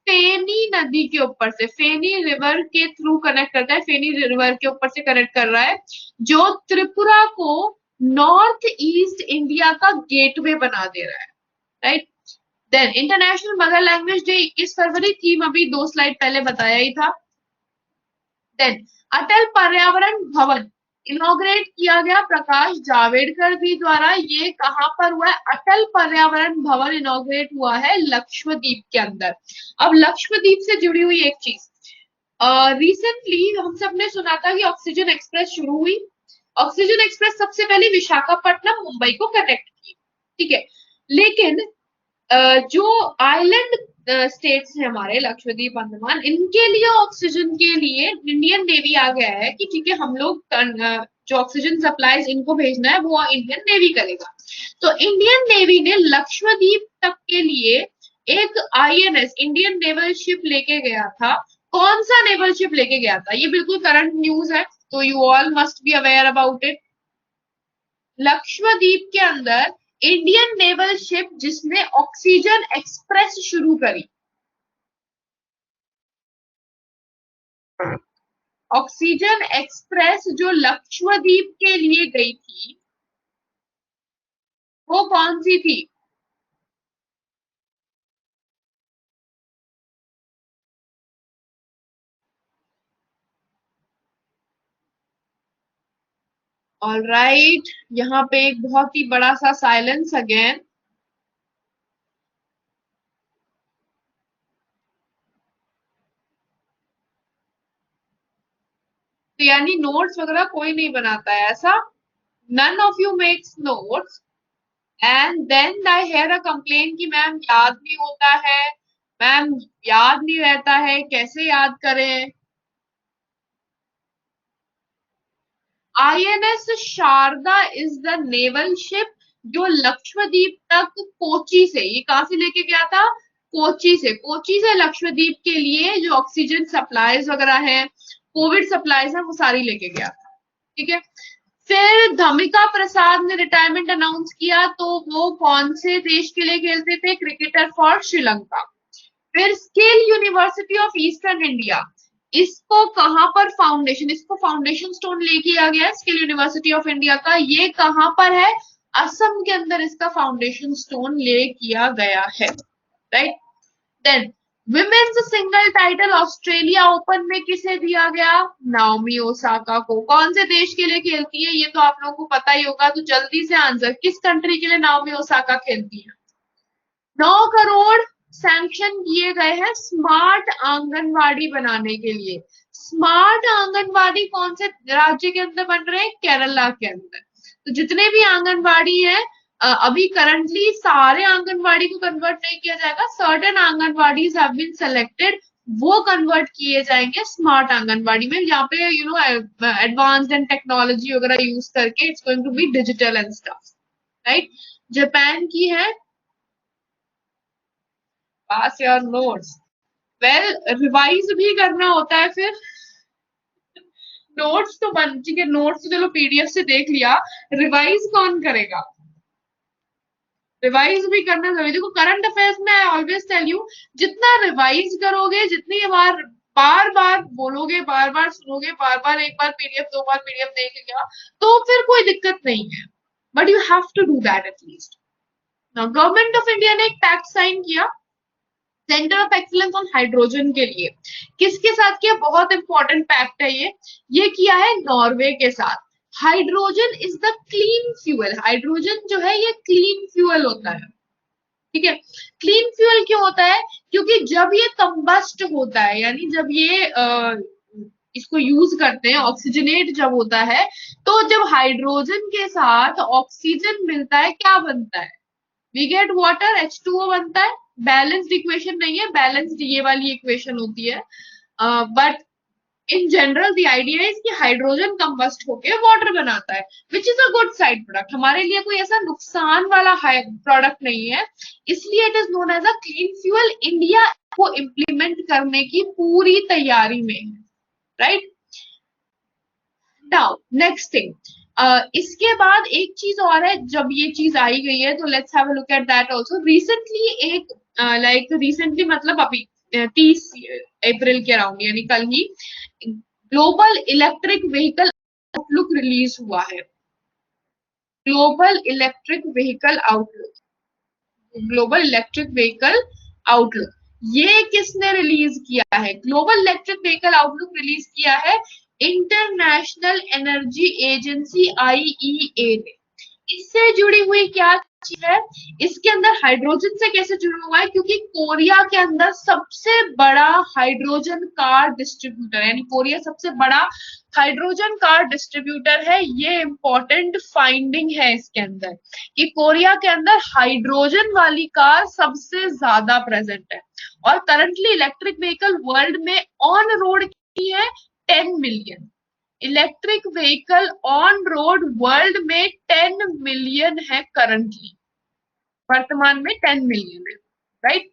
फेनी नदी के ऊपर से, फेनी रिवर के थ्रू कनेक्ट करता है, फेनी रिवर के ऊपर से कनेक्ट कर रहा है, जो त्रिपुरा को नॉर्थ ईस्ट इंडिया का गेटवे बना दे रहा है, right. Then international mother language day 21 फरवरी, थीम अभी 2 स्लाइड पहले बताया ही था। देन अटल पर्यावरण भवन इनॉग्रेट किया गया प्रकाश जावड़ेकर जी द्वारा। ये कहां पर हुआ है? अटल पर्यावरण भवन इनॉग्रेट हुआ है लक्षद्वीप के अंदर। अब लक्षद्वीप से जुड़ी हुई एक चीज, रिसेंटली हम सबने सुना था कि ऑक्सीजन एक्सप्रेस शुरू हुई। ऑक्सीजन एक्सप्रेस सबसे पहले विशाखापट्टनम मुंबई को कनेक्ट की, ठीक है, लेकिन जो आइलैंड स्टेट्स हैं हमारे लक्षद्वीप अंडमान, इनके लिए ऑक्सीजन के लिए इंडियन नेवी आ गया है कि ठीक है हम लोग जो ऑक्सीजन सप्लाईज इनको भेजना है वो इंडियन नेवी करेगा। तो इंडियन नेवी ने लक्षद्वीप तक के लिए एक आईएनएस इंडियन नेवल शिप लेके गया था। कौन सा नेवल शिप लेके गया था? ये बिल्कुल करंट न्यूज है, तो you all must be aware about it. Lakshadweep के अंदर इंडियन नेवल शिप जिसने ऑक्सीजन एक्सप्रेस शुरू करी, ऑक्सीजन एक्सप्रेस जो लक्षद्वीप के लिए गई थी, वो कौन सी थी? ऑलराइट, यहाँ पे एक बहुत ही बड़ा सा साइलेंस अगेन। तो यानी नोट्स वगैरह कोई नहीं बनाता है ऐसा? None of you makes notes and then I hear a complain कि मैम याद नहीं होता है, मैम याद नहीं रहता है, कैसे याद करें? INS Sharda is the naval ship जो लक्षद्वीप तक कोची से, ये कहां से लेके गया था? कोची से, कोची से लक्षद्वीप के लिए जो ऑक्सीजन सप्लाईज वगैरह है, कोविड सप्लाईज है, वो सारी लेके गया था, ठीक है। फिर धमिका प्रसाद ने रिटायरमेंट अनाउंस किया, तो वो कौन से देश के लिए खेलते थे? Cricketer for Sri Lanka. फिर skill university of eastern India, इसको कहां पर फाउंडेशन, इसको फाउंडेशन स्टोन लेके आ गया स्किल यूनिवर्सिटी ऑफ इंडिया का, ये कहां पर है? असम के अंदर इसका फाउंडेशन स्टोन ले किया गया है, right. Then women's single title Australia Open में किसे दिया गया? नाओमी ओसाका को। कौन से देश के लिए खेलती है ये तो आप लोगों को पता ही होगा, तो जल्दी से आंसर, किस कंट्री के लिए नाओमी ओसाका खेलती है? 9 करोड़ सैंक्शन किए गए हैं स्मार्ट आंगनवाड़ी बनाने के लिए। स्मार्ट आंगनवाड़ी कौन से राज्य के अंदर बन रहे हैं? केरला के अंदर। तो जितने भी आंगनवाड़ी है, अभी करंटली सारे आंगनवाड़ी को कन्वर्ट नहीं किया जाएगा, certain anganwadis have been selected, वो कन्वर्ट किए जाएंगे स्मार्ट आंगनवाड़ी में। यहाँ पे एडवांस्ड एंड टेक्नोलॉजी वगैरह यूज करके it's going to be digital and stuff, right. Japan की है। Pass your notes. Well, revise भी करना होता है फिर। नोट्स तो बन, ठीक है, नोट्स तो चलो पीडीएफ से देख लिया, रिवाइज कौन करेगा? रिवाइज भी करना जरूरी। देखो करंट अफेयर्स में आई ऑलवेज टेल यू, जितना रिवाइज करोगे, जितनी बार बार बार बोलोगे, बार बार सुनोगे, बार बार एक बार पीडीएफ, 2 बार पीडीएफ देख लिया, तो फिर कोई दिक्कत नहीं है, but you have to do that at least. Government of India ने एक पैक्ट साइन किया centre of excellence on hydrogen के लिए। किसके साथ किया? बहुत इंपॉर्टेंट पैक्ट है ये किया है नॉर्वे के साथ। Hydrogen is the clean fuel. Hydrogen जो है ये क्लीन फ्यूल होता है, ठीक है। क्लीन फ्यूल क्यों होता है? क्योंकि जब ये कंबस्ट होता है, यानी जब ये इसको यूज करते हैं, ऑक्सीजनेट जब होता है, तो जब हाइड्रोजन के साथ ऑक्सीजन मिलता है, क्या बनता है? वी गेट वाटर, H2O बनता है। बैलेंस्ड इक्वेशन नहीं है, बैलेंस्ड ये वाली इक्वेशन होती है, but in general the idea is कि हाइड्रोजन कंबस्ट होके वाटर बनाता है, which is a good side product. हमारे लिए कोई ऐसा नुकसान वाला प्रोडक्ट नहीं है, इसलिए it is known as a clean fuel. India को इम्प्लीमेंट करने की पूरी तैयारी में है, राइट। नाउ नेक्स्ट थिंग, इसके बाद एक चीज और है, जब ये चीज आई गई है तो let's have a look at that also. Recently एक रिसेंटली मतलब अभी 30 अप्रैल के अराउंड, यानी कल ही, global electric vehicle outlook release हुआ है। Global electric vehicle outlook, global electric vehicle outlook, ये किसने रिलीज किया है? Global electric vehicle outlook release किया है इंटरनेशनल एनर्जी एजेंसी IEA ने। इससे जुड़ी हुई क्या चीज है? इसके अंदर हाइड्रोजन से कैसे जुड़ा हुआ है? क्योंकि कोरिया के अंदर सबसे बड़ा हाइड्रोजन कार डिस्ट्रीब्यूटर, यानी कोरिया सबसे बड़ा हाइड्रोजन कार डिस्ट्रीब्यूटर है। ये इंपॉर्टेंट फाइंडिंग है इसके अंदर कि कोरिया के अंदर हाइड्रोजन वाली कार सबसे ज्यादा प्रेजेंट है। और करंटली इलेक्ट्रिक व्हीकल वर्ल्ड में ऑन रोड की है 10 million. Electric vehicle on road world में 10 मिलियन है करंटली, वर्तमान में 10 मिलियन है, right.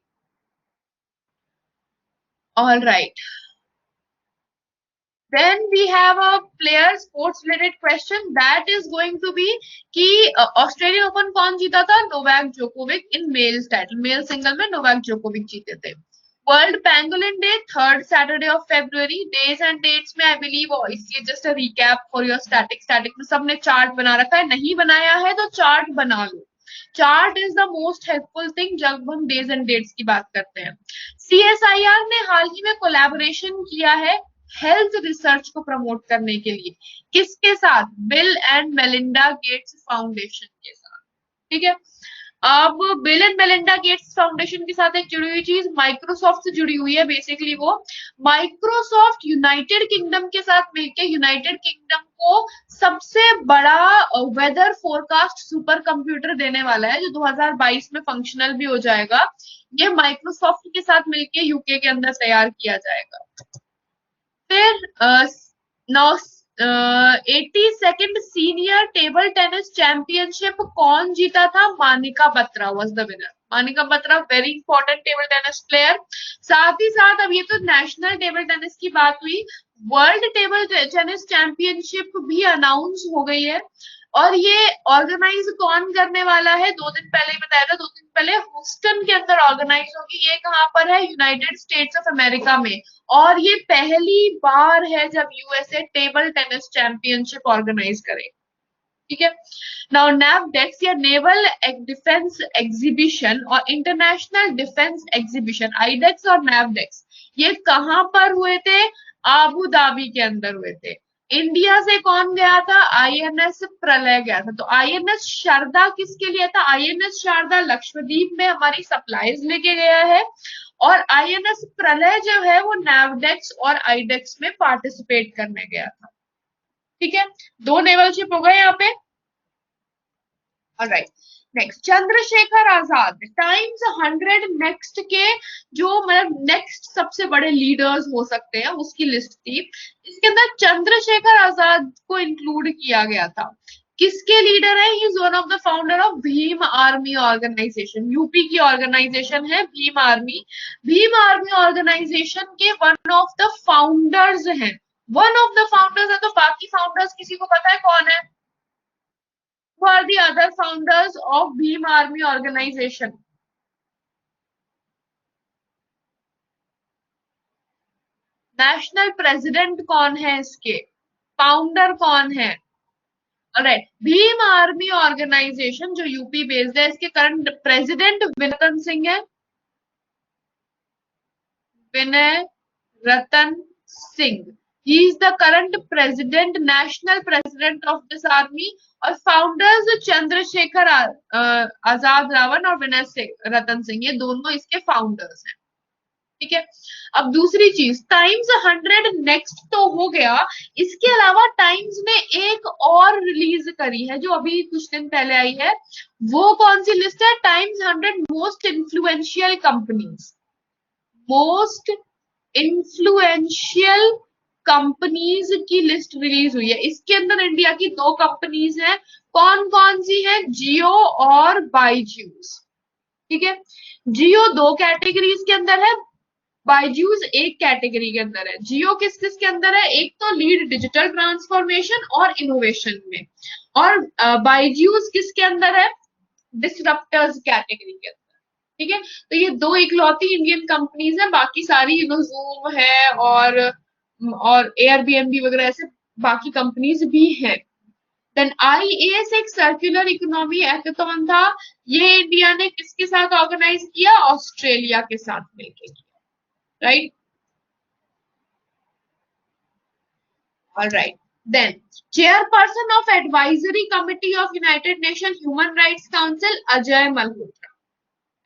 All right, then we have a player sports related question that is going to be कि Australian Open कौन जीता था? Novak Djokovic in males title, male single में नोवाक जोकोविक जीते थे। World pangolin day 3rd Saturday of February, days and dates में I believe, इसलिए just a recap for your static में सबने चार्ट बना रखा है, नहीं बनाया है तो चार्ट बना लो। Chart is the most helpful thing जब हम डेज एंड डेट्स की बात करते हैं। CSIR ने हाल ही में कोलैबोरेशन किया है हेल्थ रिसर्च को प्रमोट करने के लिए। किसके साथ? Bill and Melinda Gates foundation के साथ, ठीक है। अब bill and Melinda Gates foundation के साथ एक जुड़ी हुई चीज माइक्रोसॉफ्ट से जुड़ी हुई है। बेसिकली वो माइक्रोसॉफ्ट यूनाइटेड किंगडम के साथ मिलकर यूनाइटेड किंगडम को सबसे बड़ा वेदर फोरकास्ट सुपर कंप्यूटर देने वाला है, जो 2022 में फंक्शनल भी हो जाएगा। ये माइक्रोसॉफ्ट के साथ मिलकर यूके के अंदर तैयार किया जाएगा। फिर नौ 82nd senior table tennis championship कौन जीता था? Manika Batra was the winner. Manika Batra very important table tennis player. साथ ही साथ अब ये तो नेशनल टेबल टेनिस की बात हुई, वर्ल्ड टेबल टेनिस चैंपियनशिप भी अनाउंस हो गई है। और ये ऑर्गेनाइज कौन करने वाला है? 2 दिन पहले ही बताया था, 2 दिन पहले ह्यूस्टन के अंदर ऑर्गेनाइज होगी। ये कहाँ पर है? यूनाइटेड स्टेट्स ऑफ अमेरिका में। और ये पहली बार है जब USA table tennis championship organise करे। ठीक है। नाउ NAVDEX या नेवल डिफेंस एग्जीबिशन और इंटरनेशनल डिफेंस एग्जीबिशन, आईडेक्स और NAVDEX, ये कहां पर हुए थे? आबू धाबी के अंदर हुए थे। इंडिया से कौन गया था? INS प्रलय गया था। तो INS शारदा किसके लिए था? INS शारदा लक्षद्वीप में हमारी सप्लाईज लेके गया है, और INS प्रलय जो है वो NAVDEX और आईडेक्स में पार्टिसिपेट करने गया था। ठीक है, दो नेवल शिप हो गए यहाँ पे। Alright, next Chandrashekhar Azad, times 100 next के जो मतलब नेक्स्ट सबसे बड़े लीडर्स हो सकते हैं उसकी लिस्ट थी। इसके अंदर चंद्रशेखर आजाद को इंक्लूड किया गया था। किसके लीडर है? He is one of the founder of Bhim Army organisation. UP की ऑर्गेनाइजेशन है Bhim Army. Bhim Army organisation के वन ऑफ द फाउंडर्स हैं। वन ऑफ द फाउंडर्स है, तो बाकी फाउंडर्स किसी को पता है कौन है? Who are the other founders of Bhim Army Organization? National president कौन है इसके? फाउंडर कौन है? ऑलराइट, भीम आर्मी ऑर्गेनाइजेशन जो यूपी बेस्ड है, इसके करंट प्रेसिडेंट विनय रतन सिंह है। विनय Ratan Singh, he is the current president, national president of this army। और फाउंडर्स चंद्रशेखर आजाद रावण और विनय रतन सिंह, ये दोनों इसके फाउंडर्स हैं। ठीक है, अब दूसरी चीज, टाइम्स 100 नेक्स्ट तो हो गया, इसके अलावा टाइम्स ने एक और रिलीज करी है जो अभी कुछ दिन पहले आई है। वो कौन सी लिस्ट है? Times 100 most influential companies. Most influential companies की लिस्ट रिलीज हुई है। इसके अंदर इंडिया की दो कंपनीज हैं। कौन कौन सी है? जियो और बायजूस। ठीक है, जियो दो कैटेगरीज के अंदर है, बायजूस एक कैटेगरी के अंदर है। जियो किस किस के अंदर है? एक तो लीड डिजिटल ट्रांसफॉर्मेशन और इनोवेशन में, और बायजूस किसके अंदर है? डिसरप्टर्स कैटेगरी के अंदर। ठीक है, तो ये दो इकलौती इंडियन कंपनीज हैं, बाकी सारी जूम है और एयरबीएनबी वगैरह ऐसे बाकी कंपनीज भी हैं। देन IAS एक सर्कुलर इकोनॉमी हैकाथॉन था। ये इंडिया ने किसके साथ ऑर्गेनाइज किया? ऑस्ट्रेलिया के साथ मिलकर किया। Right, alright. Then chairperson of advisory committee of United Nation Human Rights Council Ajay Malhotra.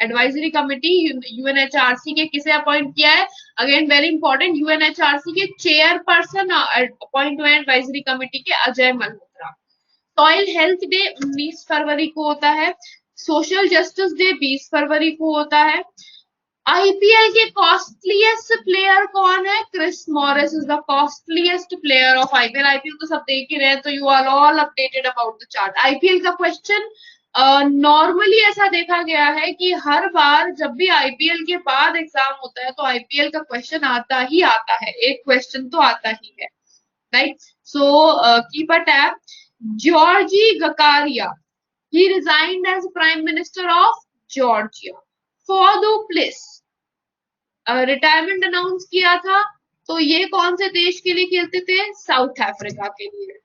Advisory committee UNHRC के किसे अपॉइंट किया है? अगेन वेरी इंपॉर्टेंट, यूएनएचआरसी के चेयरपर्सन अपॉइंट हुए एडवाइजरी कमिटी के Ajay Malhotra. Soil health day 19 फरवरी को होता है। सोशल जस्टिस डे 20 फरवरी को होता है। आईपीएल के कॉस्टलीएस्ट प्लेयर कौन है? Chris Morris is the costliest player of IPL. IPL तो सब देख ही रहे हैं, तो you are all updated about the chart. IPL का क्वेश्चन नॉर्मली ऐसा देखा गया है कि हर बार जब भी आईपीएल के बाद एग्जाम होता है तो आईपीएल का क्वेश्चन आता ही आता है, एक क्वेश्चन तो आता ही है। Right, so keep a tab. Giorgi Gakharia, he resigned as prime minister of Georgia। फोर्डोप्लिस रिटायरमेंट अनाउंस किया था, तो ये कौन से देश के लिए खेलते थे? साउथ अफ्रीका के लिए।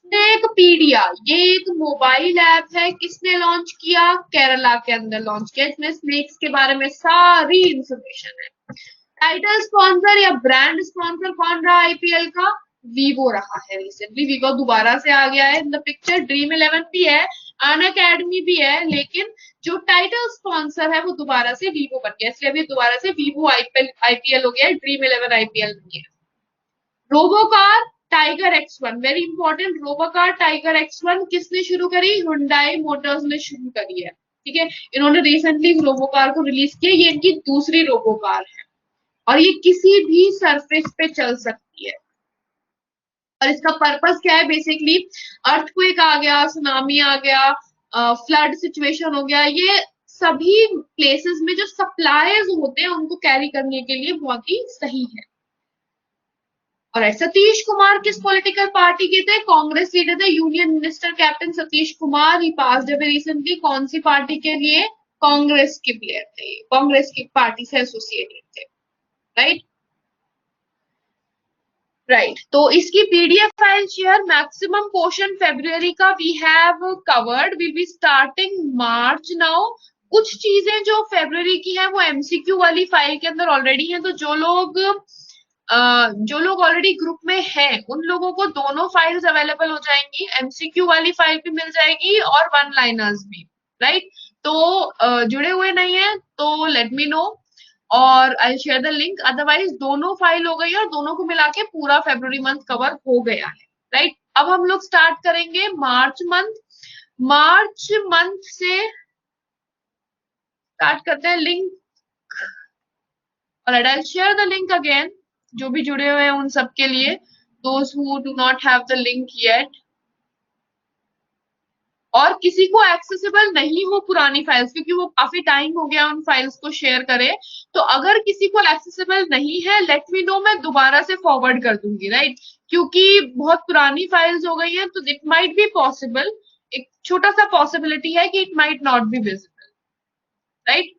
स्नेकपीडिया, ये एक मोबाइल ऐप है, किसने लॉन्च किया? केरला के अंदर लॉन्च किया। इसमें स्नेक्स के बारे में सारी इंफॉर्मेशन है। टाइटल स्पॉन्सर या ब्रांड स्पॉन्सर कौन रहा आईपीएल का? वीवो रहा है। रिसेंटली वीवो दोबारा से आ गया है इन द पिक्चर। ड्रीम 11 भी है, अन अकेडमी भी है, लेकिन जो टाइटल स्पॉन्सर है वो दोबारा से वीवो बन गया, इसलिए अभी दोबारा से वीवो आईपीएल हो गया है, ड्रीम 11 आईपीएल नहीं है। Robocar Tiger X1, very important. Robocar Tiger X1 किसने शुरू करी? हुंडई मोटर्स ने शुरू करी है। ठीक है, इन्होंने रिसेंटली रोबोकार को रिलीज किया। ये इनकी दूसरी रोबोकार है और ये किसी भी सरफेस पे चल सकती है। और इसका पर्पस क्या है? बेसिकली अर्थक्वेक आ गया, सुनामी आ गया, फ्लड सिचुएशन हो गया, ये सभी प्लेसेस में जो सप्लाईज होते हैं उनको कैरी करने के लिए बहुत ही सही है। और सतीश कुमार किस पॉलिटिकल पार्टी के थे? कांग्रेस लीडर थे। Union minister captain Satish Kumar, he passed away recently. कौन सी पार्टी के लिए? कांग्रेस के प्लेयर थे, कांग्रेस की पार्टी से एसोसिएटेड थे। राइट, राइट तो इसकी PDF file share maximum portion February का we have covered, will be starting March now. कुछ चीजें जो फेब्रुअरी की है वो एमसीक्यू वाली फाइल के अंदर ऑलरेडी है, तो जो लोग ऑलरेडी ग्रुप में हैं उन लोगों को दोनों फाइल्स अवेलेबल हो जाएंगी, एमसीक्यू वाली फाइल भी मिल जाएगी और वन लाइनर्स भी, राइट। तो जुड़े हुए नहीं है तो लेट मी नो और I share the link, otherwise दोनों फाइल हो गई और दोनों को मिला के पूरा फेब्रुअरी मंथ कवर हो गया है, राइट। अब हम लोग स्टार्ट करेंगे मार्च मंथ। मार्च मंथ से स्टार्ट करते हैं लिंक, और I share the link again, जो भी जुड़े हुए हैं उन सब के लिए, those who do not have the link yet, और किसी को एक्सेसिबल नहीं हो पुरानी फाइल्स, क्योंकि वो काफी टाइम हो गया उन फाइल्स को शेयर करे, तो अगर किसी को एक्सेसिबल नहीं है लेट मी नो, मैं दोबारा से फॉरवर्ड कर दूंगी, राइट। क्योंकि बहुत पुरानी फाइल्स हो गई हैं तो इट माइट बी पॉसिबल, एक छोटा सा पॉसिबिलिटी है कि it might not be visible, right.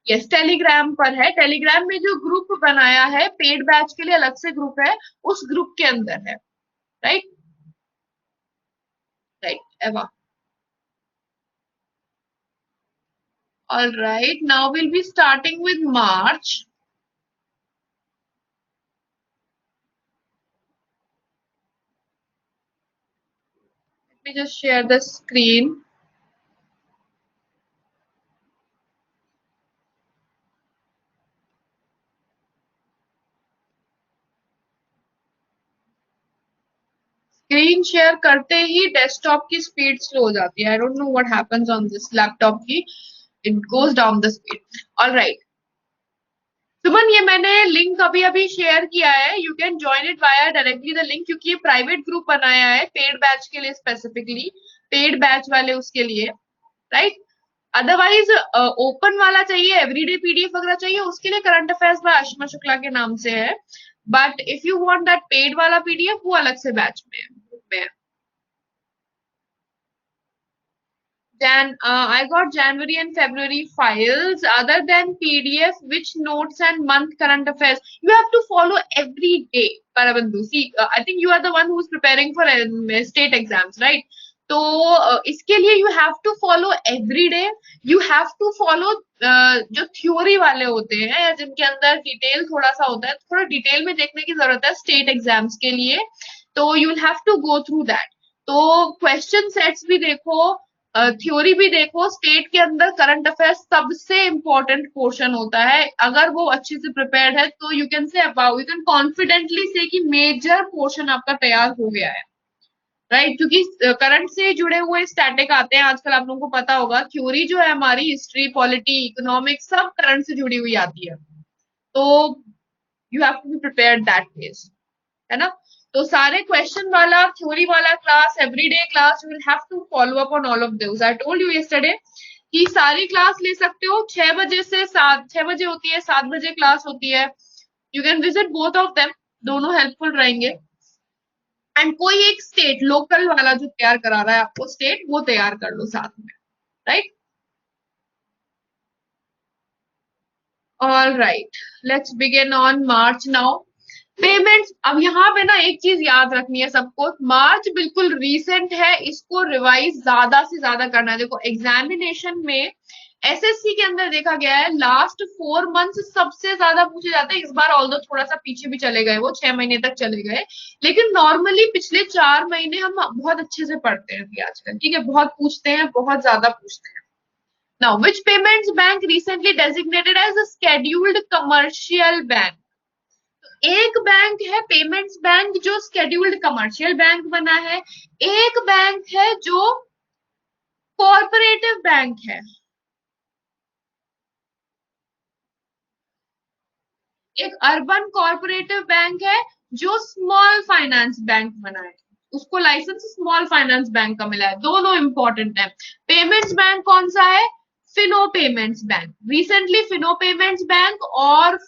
Yes Telegram पर है, टेलीग्राम में जो ग्रुप बनाया है पेड बैच के लिए अलग से ग्रुप है, उस ग्रुप के अंदर है, राइट। राइट एवा, all right, now we'll be starting with March. Let me just share the screen. Screen share करते ही डेस्कटॉप की स्पीड स्लो हो जाती है, I don't know what happens on this laptop की, it goes down the speed. Alright Suman, ये मैंने link अभी अभी शेयर किया है, you can join it via directly the link, क्योंकि ये प्राइवेट ग्रुप बनाया है पेड बैच के लिए, स्पेसिफिकली पेड बैच वाले उसके लिए, राइट। अदरवाइज ओपन वाला चाहिए, एवरीडे पीडीएफ वगैरह चाहिए, उसके लिए current affairs by Ashima Shukla के नाम से है, but if you want that paid वाला पीडीएफ वो अलग से बैच में है। Then I got January and February files. Other than PDF, which notes and month current affairs you have to follow every day. Parabandhu, see, I think you are the one who's preparing for state exams, right? तो इसके लिए you have to follow every day, you have to follow जो theory वाले होते हैं या जिनके अंदर डिटेल थोड़ा सा होता है, थोड़ा डिटेल में देखने की जरूरत है स्टेट एग्जाम्स के लिए, तो you will have to go through that. तो क्वेश्चन सेट्स भी देखो, थ्योरी भी देखो, स्टेट के अंदर करंट अफेयर्स सबसे इंपॉर्टेंट पोर्शन होता है, अगर वो अच्छे से प्रिपेयर्ड है तो you can say about, you can confidently say कि मेजर पोर्शन आपका तैयार हो गया है, राइट। क्योंकि करंट से जुड़े हुए स्टैटिक आते हैं आजकल, आप लोगों को पता होगा, थ्योरी जो है हमारी हिस्ट्री पॉलिटी इकोनॉमिक्स सब करंट से जुड़ी हुई आती है, तो you have to be prepared that case, है ना। तो सारे क्वेश्चन वाला थ्योरी वाला class, everyday class, you will have to follow up on all of those. I told you yesterday कि सारी क्लास ले सकते हो, 6 बजे से 6 बजे होती है, 7 बजे क्लास होती है, you can visit both of them, दोनों हेल्पफुल रहेंगे। एंड कोई एक स्टेट लोकल वाला जो तैयार करा रहा है आपको स्टेट, वो तैयार कर लो साथ में, right. All right, let's begin on March now. Payments, अब यहाँ पे ना एक चीज याद रखनी है सबको, मार्च बिल्कुल रीसेंट है, इसको रिवाइज ज्यादा से ज्यादा करना है। देखो एग्जामिनेशन में एसएससी के अंदर देखा गया है लास्ट 4 मंथ्स सबसे ज्यादा पूछे जाते हैं, इस बार ऑल्दो थोड़ा सा पीछे भी चले गए, वो 6 महीने तक चले गए, लेकिन नॉर्मली पिछले 4 महीने हम बहुत अच्छे से पढ़ते हैं अभी आजकल, ठीक है, बहुत पूछते हैं, बहुत ज्यादा पूछते हैं। Now, which payments bank recently designated as a scheduled commercial bank? एक बैंक है पेमेंट्स बैंक जो स्केड्यूल्ड कमर्शियल बैंक बना है, एक बैंक है जो कॉर्पोरेटिव बैंक है, एक अर्बन कॉर्पोरेटिव बैंक है जो स्मॉल फाइनेंस बैंक बना है, उसको लाइसेंस स्मॉल फाइनेंस बैंक का मिला है, दोनों इंपॉर्टेंट है। पेमेंट्स बैंक कौन सा है? Fino payments bank, recently Fino payments bank, और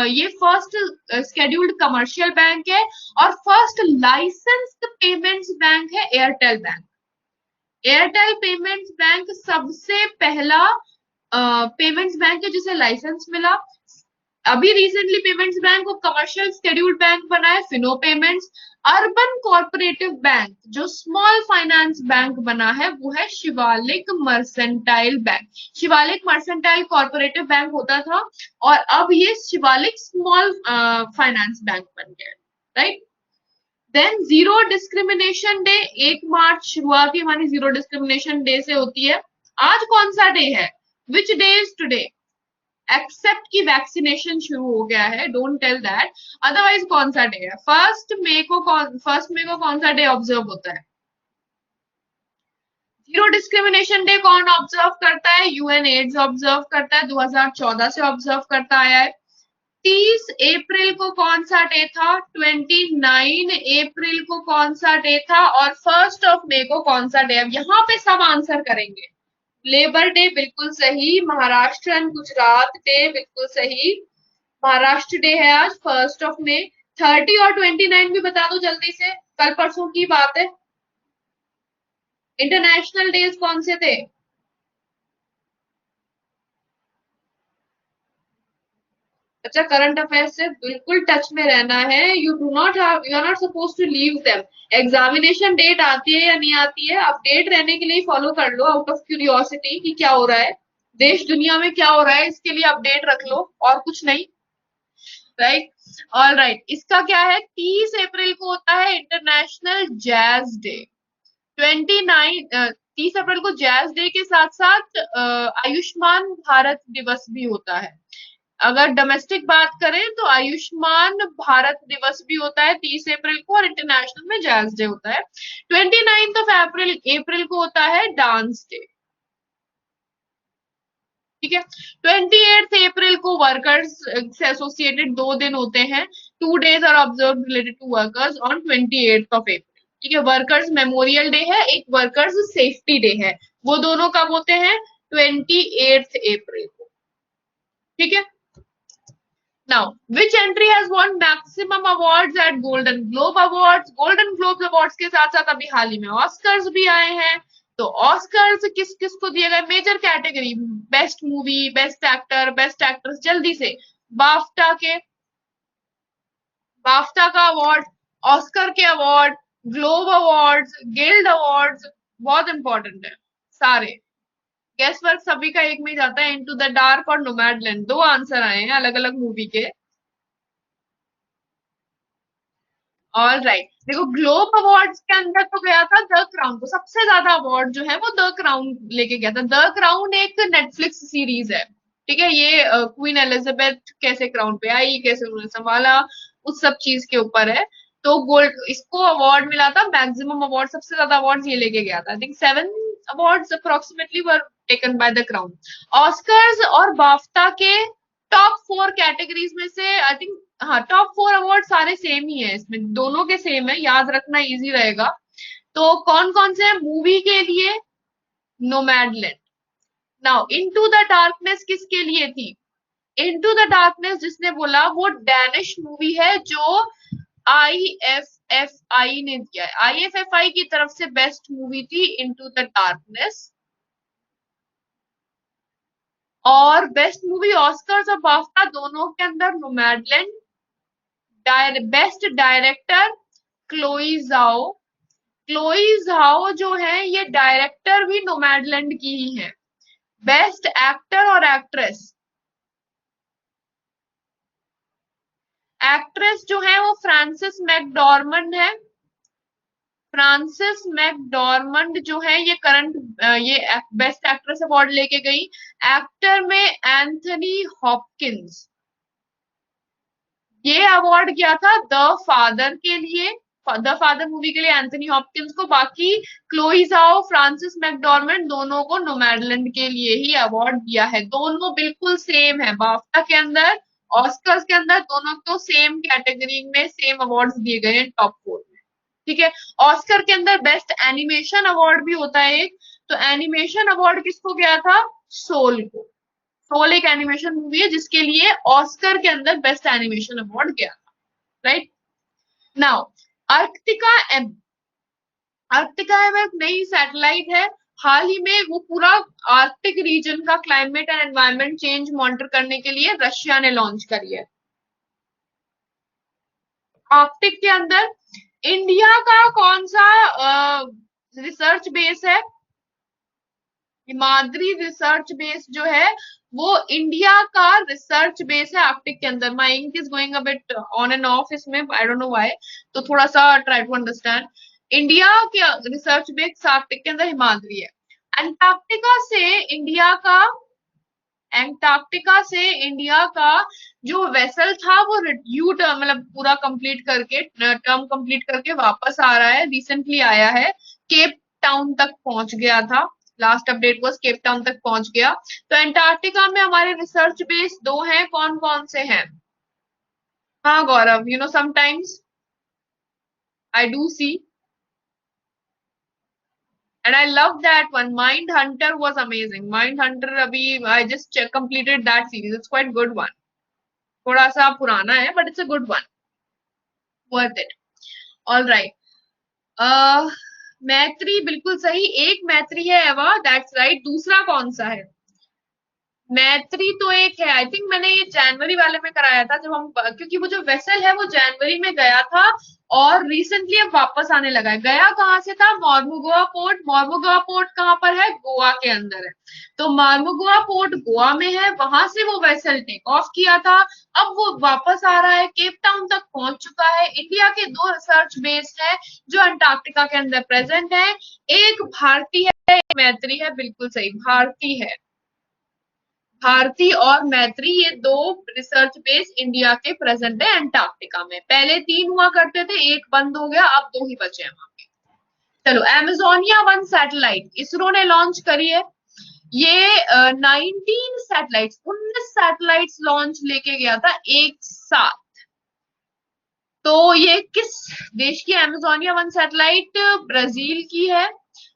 ये फर्स्ट स्केड्यूल्ड कमर्शियल बैंक है, और फर्स्ट लाइसेंस्ड पेमेंट्स बैंक है Airtel bank. Airtel payments bank सबसे पहला पेमेंट्स बैंक है जिसे लाइसेंस मिला, अभी रिसेंटली पेमेंट्स बैंक को कमर्शियल शेड्यूल्ड बैंक बना है Fino payments. Urban cooperative bank जो स्मॉल फाइनेंस बैंक बना है वो है Shivalik mercantile bank. Shivalik mercantile cooperative bank होता था और अब ये शिवालिक स्मॉल फाइनेंस बैंक बन गया है, right. Than zero discrimination day 1 मार्च शुरुआत हमारी जीरो डिस्क्रिमिनेशन डे से होती है। आज कौन सा डे है? Which day is today? Except की वैक्सीनेशन शुरू हो गया है, डोंट टेल दैट। अदरवाइज कौन सा डे है? फर्स्ट मई को कौन सा डे ऑब्जर्व होता है? जीरो डिस्क्रिमिनेशन डे कौन ऑब्जर्व करता है? यूएन एड्स ऑब्जर्व करता है, 2014 से ऑब्जर्व करता आया है। 30 अप्रैल को कौन सा डे था? 29 अप्रैल को कौन सा डे था? और 1 मई को कौन सा डे है? यहाँ पे सब आंसर करेंगे। लेबर डे बिल्कुल सही, महाराष्ट्र एंड गुजरात डे बिल्कुल सही। महाराष्ट्र डे है आज 1 मई। 30 और 29 भी बता दो जल्दी से, कल परसों की बात है। इंटरनेशनल डेज कौन से थे? अच्छा, करंट अफेयर से बिल्कुल टच में रहना है। You are not suppose to leave them. Examination date आती है या नहीं आती है, अपडेट रहने के लिए फॉलो कर लो आउट ऑफ क्यूरियोसिटी कि क्या हो रहा है देश दुनिया में, क्या हो रहा है, इसके लिए अपडेट रख लो और कुछ नहीं, राइट। ऑल राइट, इसका क्या है? 30 अप्रैल को होता है इंटरनेशनल जैज डे। 30 अप्रैल को जैज डे के साथ साथ आयुष्मान भारत दिवस भी होता है। अगर डोमेस्टिक बात करें तो आयुष्मान भारत दिवस भी होता है 30 अप्रैल को, और इंटरनेशनल में जैज डे होता है। 29 अप्रैल को होता है डांस डे, ठीक है। 28 अप्रैल को वर्कर्स से एसोसिएटेड 2 दिन होते हैं। 2 days are observe related to workers on 28 April, ठीक है। वर्कर्स मेमोरियल डे है, एक वर्कर्स सेफ्टी डे है, वो दोनों कब होते हैं? 28 अप्रैल को, ठीक है। Now, which entry has won maximum awards at Golden Globe Awards? Golden Globe Awards के साथ साथ अभी हाल ही में ऑस्कर्स भी आए हैं। तो ऑस्कर्स किस किस को दिए गए? Major category, best movie, best actor, best actress, जल्दी से। बाफ्टा के, बाफ्टा का अवार्ड, ऑस्कर के award, Globe awards, guild awards, बहुत इंपॉर्टेंट है सारे। गेस वर्क सभी का एक में ही जाता है, इनटू द डार्क और नोमैडलैंड, 2 आंसर आए हैं अलग अलग मूवी के। ऑल राइट, देखो ग्लोब अवार्ड्स के अंदर तो गया था द क्राउन को, सबसे ज्यादा अवार्ड जो है वो द क्राउन लेके गया था। द क्राउन एक नेटफ्लिक्स सीरीज है, ठीक है। ये क्वीन एलिजाबेथ कैसे क्राउन पे आई, कैसे उन्होंने संभाला, उस सब चीज के ऊपर है। तो गोल्ड इसको अवार्ड मिला था, मैक्सिमम अवार्ड, सबसे ज्यादा अवार्ड ये लेके गया था। I think 7 awards approximately were taken by the crown. Oscars और बाफ्टा के टॉप 4 कैटेगरीज में से आई थिंक, हाँ, टॉप 4 अवार्ड सारे सेम ही है, इसमें दोनों के सेम है, याद रखना इजी रहेगा। तो कौन कौन से हैं मूवी के लिए? Nomadland. Now into the darkness किसके लिए थी? इनटू द डार्कनेस जिसने बोला वो डैनिश मूवी है जो IFFI ने दिया है। IFFI की तरफ से बेस्ट मूवी थी इनटू द डार्कनेस। और बेस्ट मूवी ऑस्कर्स और बाफ्टा दोनों के अंदर नोमैडलैंड। बेस्ट डायरेक्टर क्लोई जाओ। क्लोई जाओ जो है ये डायरेक्टर भी नोमैडलैंड की ही है। बेस्ट एक्टर और एक्ट्रेस, एक्ट्रेस जो है वो फ्रांसिस मैकडॉर्मंड है। फ्रांसिस मैकडॉर्मंड जो है ये करंट ये बेस्ट एक्ट्रेस अवार्ड लेके गई। एक्टर में एंथनी हॉपकिंस, ये अवार्ड गया था द फादर के लिए, द फादर मूवी के लिए एंथनी हॉपकिंस को। बाकी क्लोई जाओ, फ्रांसिस मैकडॉर्मंड दोनों को नोमैडलैंड के लिए ही अवार्ड दिया है। दोनों बिल्कुल सेम है, बाफ्टा के अंदर, ऑस्कर्स के अंदर, दोनों को सेम कैटेगरी में सेम अवार्ड्स दिए गए हैं टॉप 4 में, ठीक है। ऑस्कर के अंदर बेस्ट एनिमेशन अवार्ड भी होता है एक, तो एनिमेशन अवार्ड किसको गया था? सोल को। सोल एक एनिमेशन मूवी है जिसके लिए ऑस्कर के अंदर बेस्ट एनिमेशन अवार्ड गया था, राइट। नाउ अर्कटिका एम, अर्कटिका एम एक नई सैटेलाइट है हाल ही में वो पूरा आर्कटिक रीजन का climate and environment change monitor करने के लिए रशिया ने लॉन्च करी है। आर्कटिक के अंदर इंडिया का कौन सा रिसर्च बेस है? हिमाद्री रिसर्च बेस जो है वो इंडिया का रिसर्च बेस है आर्कटिक के अंदर। My ink is going a bit on and off इसमें, आई डोंट नो व्हाई, तो थोड़ा सा ट्राई टू अंडरस्टैंड। इंडिया के रिसर्च बेस आर्कटिक के अंदर हिमाद्री है। अंटार्कटिका से इंडिया का अंटार्कटिका से इंडिया का जो वेसल था वो यू टर्म मतलब पूरा कंप्लीट करके टर्म कंप्लीट करके वापस आ रहा है, रिसेंटली आया है, केप टाउन तक पहुंच गया था। Last update was Cape Town तक पहुंच गया। तो अंटार्कटिका में हमारे रिसर्च बेस दो हैं, कौन कौन से हैं? हाँ Gaurav, you know sometimes I do see and I love that one. Mind Hunter was amazing. Mind Hunter अभी I just completed that series. It's quite good one. थोड़ा सा पुराना है but it's a good one. Worth it. All right. uh, मैत्री बिल्कुल सही, एक मैत्री है एवा, दैट्स राइट। दूसरा कौन सा है? मैत्री तो एक है, आई थिंक मैंने ये जनवरी वाले में कराया था जब हम, क्योंकि वो जो वेसल है वो जनवरी में गया था और रिसेंटली अब वापस आने लगा है। गया कहाँ से था? मॉर्मुगोआ पोर्ट। मॉर्मुगोआ पोर्ट कहाँ पर है? गोवा के अंदर है। तो मॉर्मुगोआ पोर्ट गोवा में है, वहां से वो वेसल टेक ऑफ किया था। अब वो वापस आ रहा है, केप टाउन तक पहुंच चुका है। इंडिया के दो रिसर्च बेस है जो अंटार्कटिका के अंदर प्रेजेंट है, एक भारतीय है, एक मैत्री है। बिल्कुल सही, भारती है। भारती और मैत्री ये दो रिसर्च बेस इंडिया के प्रेजेंट है अंटार्कटिका में। पहले तीन हुआ करते थे, एक बंद हो गया, अब दो ही बचे हैं वहां पे। चलो, एमेजोनिया वन सैटेलाइट इसरो ने लॉन्च करी है। ये 19 सैटेलाइट्स लॉन्च लेके गया था एक साथ। तो ये किस देश की एमेजोनिया वन सैटेलाइट? ब्राजील की है।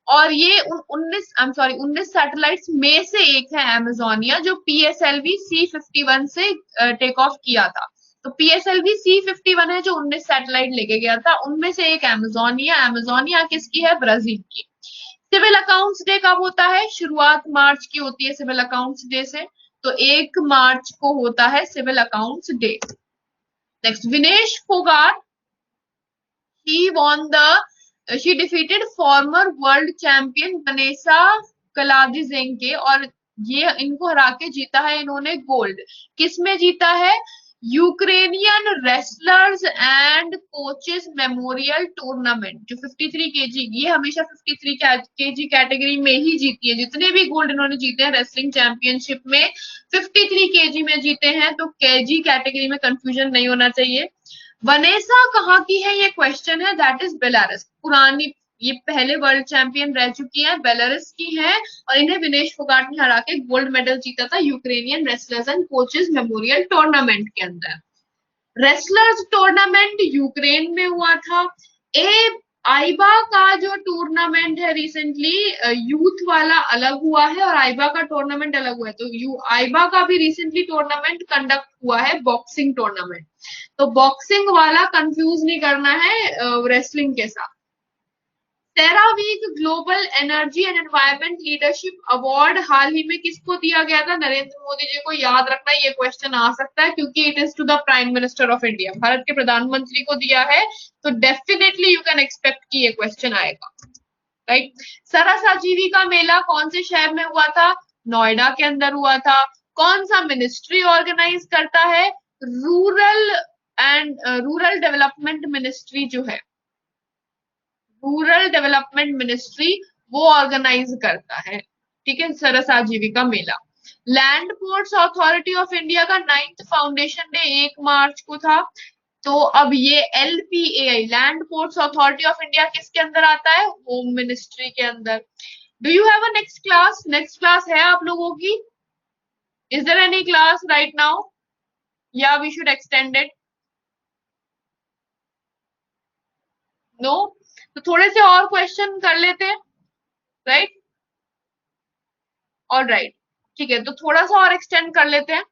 और ये 19 सैटेलाइट्स में से एक है एमेजोनिया, जो पीएसएलवी C51 से टेक ऑफ किया था। तो पीएसएलवी C51 है जो 19 सैटेलाइट लेके गया था, उनमें से एक एमेजोनिया। एमेजोनिया किसकी है? ब्राजील की। सिविल अकाउंट्स डे कब होता है? शुरुआत मार्च की होती है सिविल अकाउंट्स डे से, तो 1 मार्च को होता है civil accounts day. Next, Vinesh Phogat, she defeated former world champion Vanesa Kaladzinskaya, और ये इनको हरा के जीता है इन्होंने गोल्ड। किसमें जीता है? Ukrainian wrestlers and coaches memorial tournament. जो 53 केजी, ये हमेशा 53 केजी कैटेगरी में ही जीती है। जितने भी गोल्ड इन्होंने जीते हैं रेसलिंग चैंपियनशिप में 53 केजी में जीते हैं, तो केजी कैटेगरी में कंफ्यूजन नहीं होना चाहिए। वनेसा कहाँ की है ये क्वेश्चन है, दैट इज बेलारस। पुरानी, ये पहले वर्ल्ड चैंपियन रह चुकी है, बेलारस की है, और इन्हें विनेश फोगाट ने हरा के गोल्ड मेडल जीता था Ukrainian wrestlers and coaches memorial tournament के अंदर। रेसलर्स टूर्नामेंट यूक्रेन में हुआ था। ए आईबा का जो टूर्नामेंट है रिसेंटली, यूथ वाला अलग हुआ है और आईबा का टूर्नामेंट अलग हुआ है। तो आईबा का भी रिसेंटली टूर्नामेंट कंडक्ट हुआ है, बॉक्सिंग टूर्नामेंट। तो बॉक्सिंग वाला कंफ्यूज नहीं करना है रेसलिंग के साथ। CERAWeek global energy and environment leadership award हाल ही में किसको दिया गया था? नरेंद्र मोदी जी को। याद रखना, ये क्वेश्चन आ सकता है क्योंकि it is to the prime minister of India, Bharat के प्रधानमंत्री को दिया है, तो डेफिनेटली यू कैन एक्सपेक्ट कि ये क्वेश्चन आएगा, राइट। सरस आजीविका मेला कौन से शहर में हुआ था? नोएडा के अंदर हुआ था। कौन सा मिनिस्ट्री ऑर्गेनाइज करता है? रूरल डेवलपमेंट मिनिस्ट्री जो है, रूरल डेवलपमेंट मिनिस्ट्री, वो ऑर्गेनाइज करता है, ठीक है, Saras Aajeevika Mela. Land ports authority of India का 9th फाउंडेशन डे 1 मार्च को था। तो अब ये LPAI, land ports authority of India, किसके अंदर आता है? होम मिनिस्ट्री के अंदर। Do you have a next class? Next class है आप लोगों की? Is there any class right now या we should extend it? No? तो थोड़े से और क्वेश्चन कर लेते हैं, राइट? ऑल राइट, ठीक है, तो थोड़ा सा और एक्सटेंड कर लेते हैं।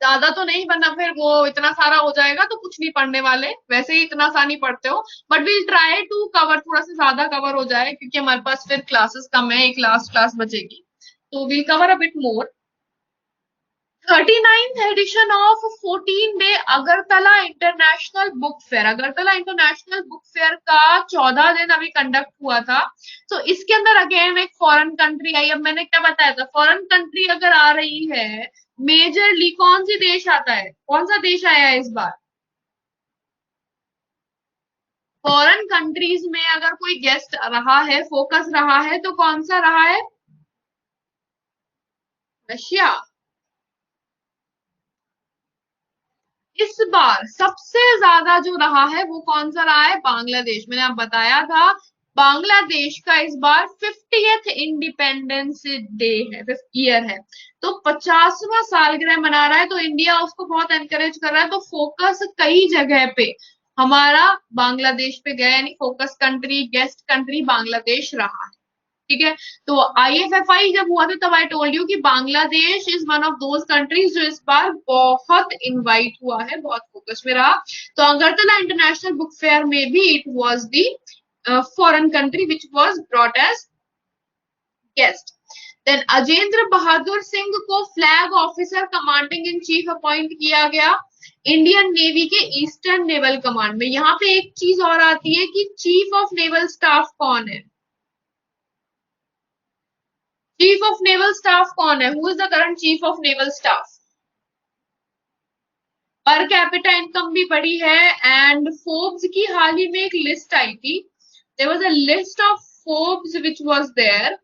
ज्यादा तो नहीं, वरना फिर वो इतना सारा हो जाएगा तो कुछ नहीं पढ़ने वाले, वैसे ही इतना सा नहीं पढ़ते हो। But will try to cover, थोड़ा सा ज्यादा कवर हो जाए, क्योंकि हमारे पास फिर क्लासेस कम है, एक लास्ट क्लास बचेगी, तो will cover a bit more. 39th edition of 14 day Agartala international book fair. Agartala international book fair का 14 दिन अभी कंडक्ट हुआ था। तो इसके अंदर अगेन एक फॉरेन कंट्री आई। अब मैंने क्या बताया था, फॉरेन कंट्री अगर आ रही है मेजरली, कौन सी देश आता है, कौन सा देश आया है इस बार फॉरेन कंट्रीज में? अगर कोई गेस्ट रहा है, फोकस रहा है, तो कौन सा रहा है? रशिया। इस बार सबसे ज्यादा जो रहा है वो कौन सा रहा है? बांग्लादेश। मैंने आप बताया था बांग्लादेश का इस बार 50th इंडिपेंडेंस डे है, 50 ईयर है, तो 50वां सालगिरह मना रहा है, तो इंडिया उसको बहुत एनकरेज कर रहा है, तो फोकस कई जगह पे हमारा बांग्लादेश पे गया, यानी focus country, guest country Bangladesh रहा है। ठीक है, तो आईएफएफआई जब हुआ था तब आई टोल्ड यू कि Bangladesh is one of those countries जो इस बार बहुत इनवाइट हुआ है, बहुत फोकस में रहा। तो अगरतला इंटरनेशनल बुक फेयर में भी it was the foreign country which was brought as guest. Then Ajendra Bahadur Singh को flag officer commanding in chief appoint किया गया इंडियन नेवी के ईस्टर्न नेवल कमांड में। यहाँ पे एक चीज और आती है कि चीफ ऑफ नेवल स्टाफ कौन है? चीफ ऑफ नेवल स्टाफ कौन है? Who is the current chief of naval staff? Per capita income भी बड़ी है, एंड फोर्ब्स की हाल ही में एक लिस्ट आई थी, there was a list of Forbes which was there,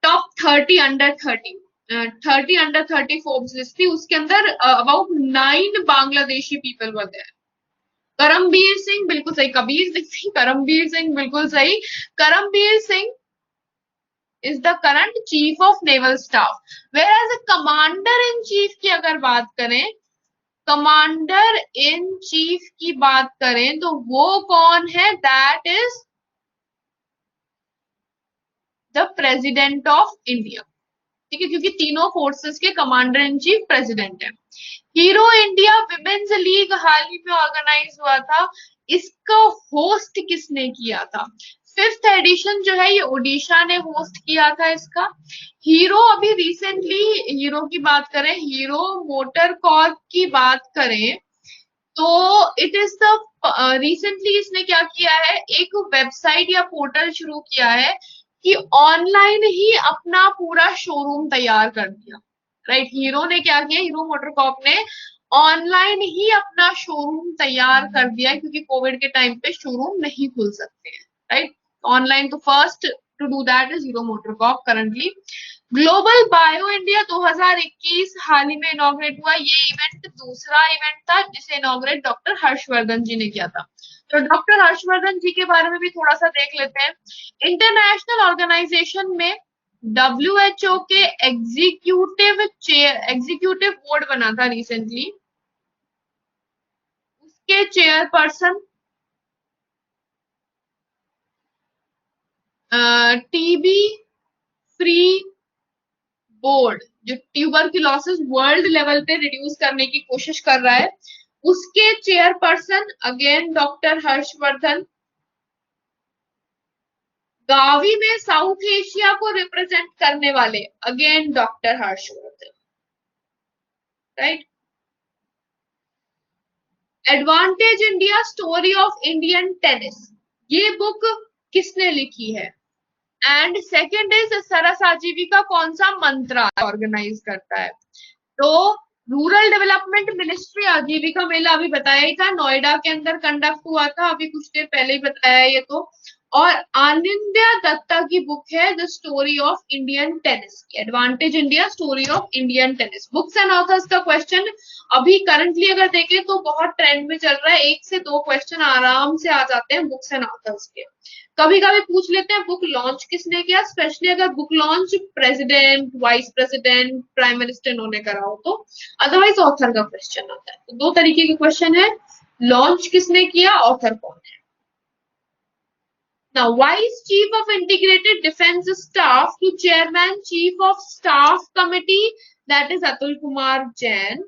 top 30 under 30, 30 under 30 Forbes list थी, उसके अंदर about 9 Bangladeshi people were there. Karambir Singh बिल्कुल सही, कबीर सिंह, करमबीर सिंह बिल्कुल सही। Karambir Singh is the current chief of naval staff, whereas a commander in chief की अगर बात करें, कमांडर इन चीफ की बात करें तो वो कौन है? That is the president of India. ठीक है, क्योंकि तीनों फोर्सेस के कमांडर इन चीफ प्रेसिडेंट है। हीरो इंडिया विमेन्स लीग हाल ही में ऑर्गेनाइज हुआ था, इसका होस्ट किसने किया था? 5th एडिशन जो है ये ओडिशा ने होस्ट किया था इसका। हीरो अभी रिसेंटली, हीरो की बात करें, हीरो मोटर कॉर्प की बात करें तो इट इज द रिसेंटली इसने क्या किया है, एक वेबसाइट या पोर्टल शुरू किया है कि ऑनलाइन ही अपना पूरा शोरूम तैयार कर दिया। राइट, हीरो ने क्या किया, हीरो मोटरकॉर्प ने ऑनलाइन ही अपना शोरूम तैयार कर दिया, क्योंकि कोविड के टाइम पे शोरूम नहीं खुल सकते हैं। राइट, ऑनलाइन तो first to do that is Hero MotoCorp currently. Global bio India 2021 हाल ही में इनॉग्रेट हुआ। ये इवेंट दूसरा इवेंट था जिसे इनॉग्रेट डॉक्टर हर्षवर्धन जी ने किया था। तो डॉक्टर हर्षवर्धन जी के बारे में भी थोड़ा सा देख लेते हैं। इंटरनेशनल ऑर्गेनाइजेशन में WHO के एग्जीक्यूटिव बोर्ड बना था रिसेंटली, उसके चेयरपर्सन टीबी फ्री बोर्ड, जो ट्यूबरक्लोसिस वर्ल्ड लेवल पे रिड्यूस करने की कोशिश कर रहा है, उसके chairperson again doctor Harshvardhan. Gavi में साउथ एशिया को रिप्रेजेंट करने वाले again doctor Harshvardhan. Right, advantage India story of Indian tennis, ये बुक किसने लिखी है? एंड सेकेंड इज सरस आजीविका कौन सा मंत्रालय ऑर्गेनाइज करता है? तो रूरल डेवलपमेंट मिनिस्ट्री आजीविका मेला अभी बताया ही था, नोएडा के अंदर कंडक्ट हुआ था, अभी कुछ देर पहले ही बताया ये तो। और आनंद्या दत्ता की बुक है the story of Indian tennis, advantage India story of Indian tennis. Books and authors का क्वेश्चन अभी करंटली अगर देखें तो बहुत ट्रेंड में चल रहा है, 1 से 2 क्वेश्चन आराम से आ जाते हैं बुक्स एंड ऑथर्स के। कभी कभी पूछ लेते हैं बुक लॉन्च किसने किया, स्पेशली अगर book launch president, vice president, prime minister इन्होंने करा हो तो, अदरवाइज ऑथर का क्वेश्चन आता है। तो 2 तरीके के क्वेश्चन है, लॉन्च किसने किया, ऑथर कौन है। Now, Vice Chief of Integrated Defense Staff to Chairman Chief of Staff Committee that is Atul Kumar Jain.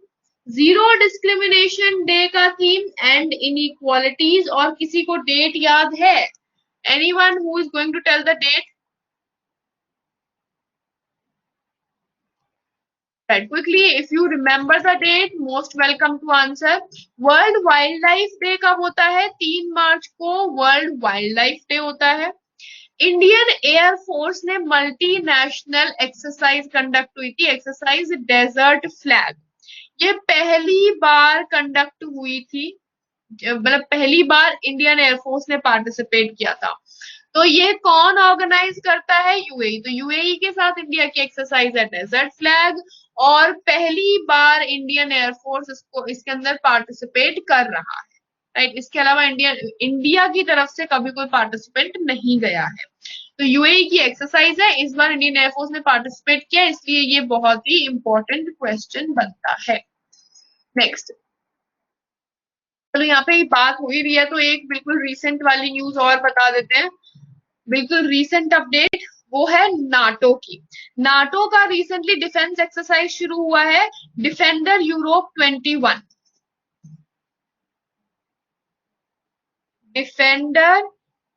Zero discrimination day का थीम एंड इनइक्वालिटीज, और किसी को डेट याद है? Anyone who is going to tell the date? Right, quickly, if you remember the date, most welcome to answer. World wild life day कब होता है? 3 मार्च को वर्ल्ड वाइल्ड लाइफ डे होता है। इंडियन एयर फोर्स ने multinational exercise conduct हुई थी, exercise desert flag. ये पहली बार कंडक्ट हुई थी, मतलब पहली बार इंडियन एयरफोर्स ने पार्टिसिपेट किया था। तो ये कौन ऑर्गेनाइज करता है? यूएई। तो यूएई के साथ इंडिया की एक्सरसाइज है डेजर्ट फ्लैग, और पहली बार इंडियन एयरफोर्स इसको इसके अंदर पार्टिसिपेट कर रहा है। राइट, इसके अलावा इंडिया की तरफ से कभी कोई पार्टिसिपेंट नहीं गया है। तो यूएई की एक्सरसाइज है, इस बार इंडियन एयरफोर्स ने पार्टिसिपेट किया, इसलिए ये बहुत ही इंपॉर्टेंट क्वेश्चन बनता है। नेक्स्ट, चलो यहाँ पे बात हो ही रही है तो एक बिल्कुल रिसेंट वाली न्यूज और बता देते हैं। बिल्कुल रिसेंट अपडेट वो है नाटो की। नाटो का रिसेंटली डिफेंस एक्सरसाइज शुरू हुआ है, डिफेंडर यूरोप 21। डिफेंडर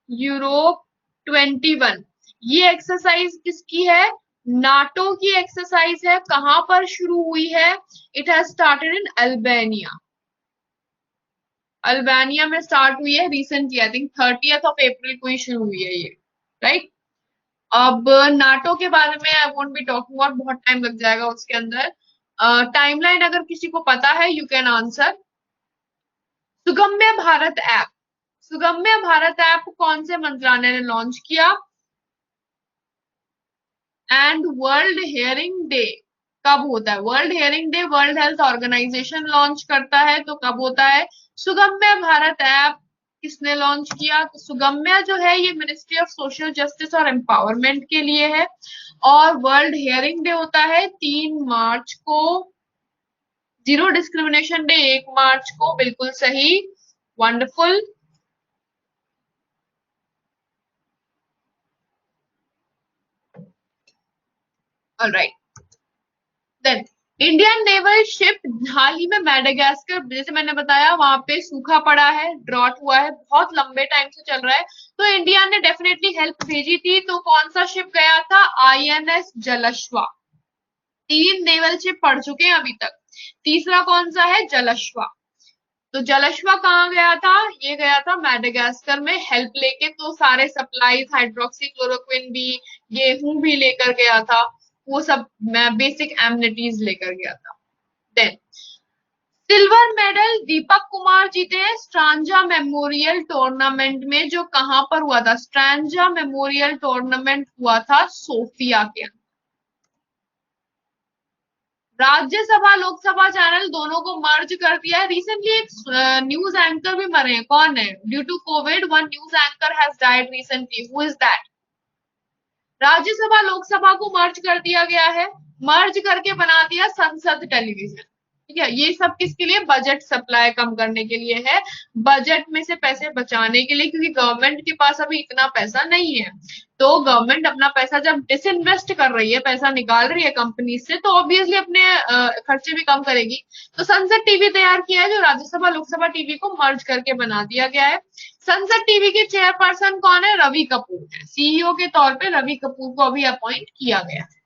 यूरोप 21, ये एक्सरसाइज किसकी है? नाटो की एक्सरसाइज है। कहां पर शुरू हुई है? It has started in Albania. Albania में स्टार्ट हुई है recently, I think 30th of April को ही शुरू हुई है ये। राइट, अब नाटो के बारे में आई वोंट बी टॉकिंग, और बहुत टाइम लग जाएगा उसके अंदर। टाइमलाइन अगर किसी को पता है, you can answer. Sugamya Bharat app, Sugamya Bharat app कौन से मंत्रालय ने लॉन्च किया? एंड वर्ल्ड हियरिंग डे कब होता है? World hearing day world health organisation launch करता है, तो कब होता है? सुगम्य भारत ऐप किसने लॉन्च किया? तो सुगम्य जो है ये मिनिस्ट्री ऑफ सोशल जस्टिस और एम्पावरमेंट के लिए है, और वर्ल्ड हियरिंग डे होता है 3 मार्च को। जीरो डिस्क्रिमिनेशन डे 1 मार्च को, बिल्कुल सही, wonderful. Alright, then Indian naval ship हाल ही में मैडागास्कर, जैसे मैंने बताया वहां पे सूखा पड़ा है, ड्रॉट हुआ है, बहुत लंबे टाइम से चल रहा है, तो इंडिया ने डेफिनेटली हेल्प भेजी थी। तो कौन सा शिप गया था? आईएनएस जलश्वा। 3 नेवल शिप पढ़ चुके हैं अभी तक, तीसरा कौन सा है? जलश्वा। तो जलश्वा कहाँ गया था? ये गया था मैडागास्कर में हेल्प लेके, तो सारे सप्लाईज, हाइड्रोक्सी क्लोरोक्विन भी, गेहूं भी लेकर गया था, वो सब बेसिक एमिनिटीज लेकर गया था। Then silver medal Deepak Kumar जीते हैं स्ट्रांजा मेमोरियल टूर्नामेंट में, जो कहां पर हुआ था? स्ट्रांजा मेमोरियल टूर्नामेंट हुआ था सोफिया के अंदर। राज्यसभा लोकसभा चैनल दोनों को मर्ज कर दिया है। रिसेंटली एक न्यूज एंकर भी मरे हैं, कौन है? Due to covid one news anchor has died recently, who is that? Rajya Sabha Lok Sabha को मर्ज कर दिया गया है, मर्ज करके बना दिया संसद टेलीविजन। ठीक है, ये सब किसके लिए? बजट सप्लाई कम करने के लिए है, बजट में से पैसे बचाने के लिए, क्योंकि गवर्नमेंट के पास अभी इतना पैसा नहीं है। तो गवर्नमेंट अपना पैसा जब डिसइन्वेस्ट कर रही है, पैसा निकाल रही है कंपनी से, तो ऑब्वियसली अपने खर्चे भी कम करेगी। तो संसद टीवी तैयार किया है, जो राज्यसभा लोकसभा टीवी को मर्ज करके बना दिया गया है। संसद टीवी के चेयरपर्सन कौन है? रवि कपूर है, सीईओ के तौर पे रवि कपूर को अभी अपॉइंट किया गया है।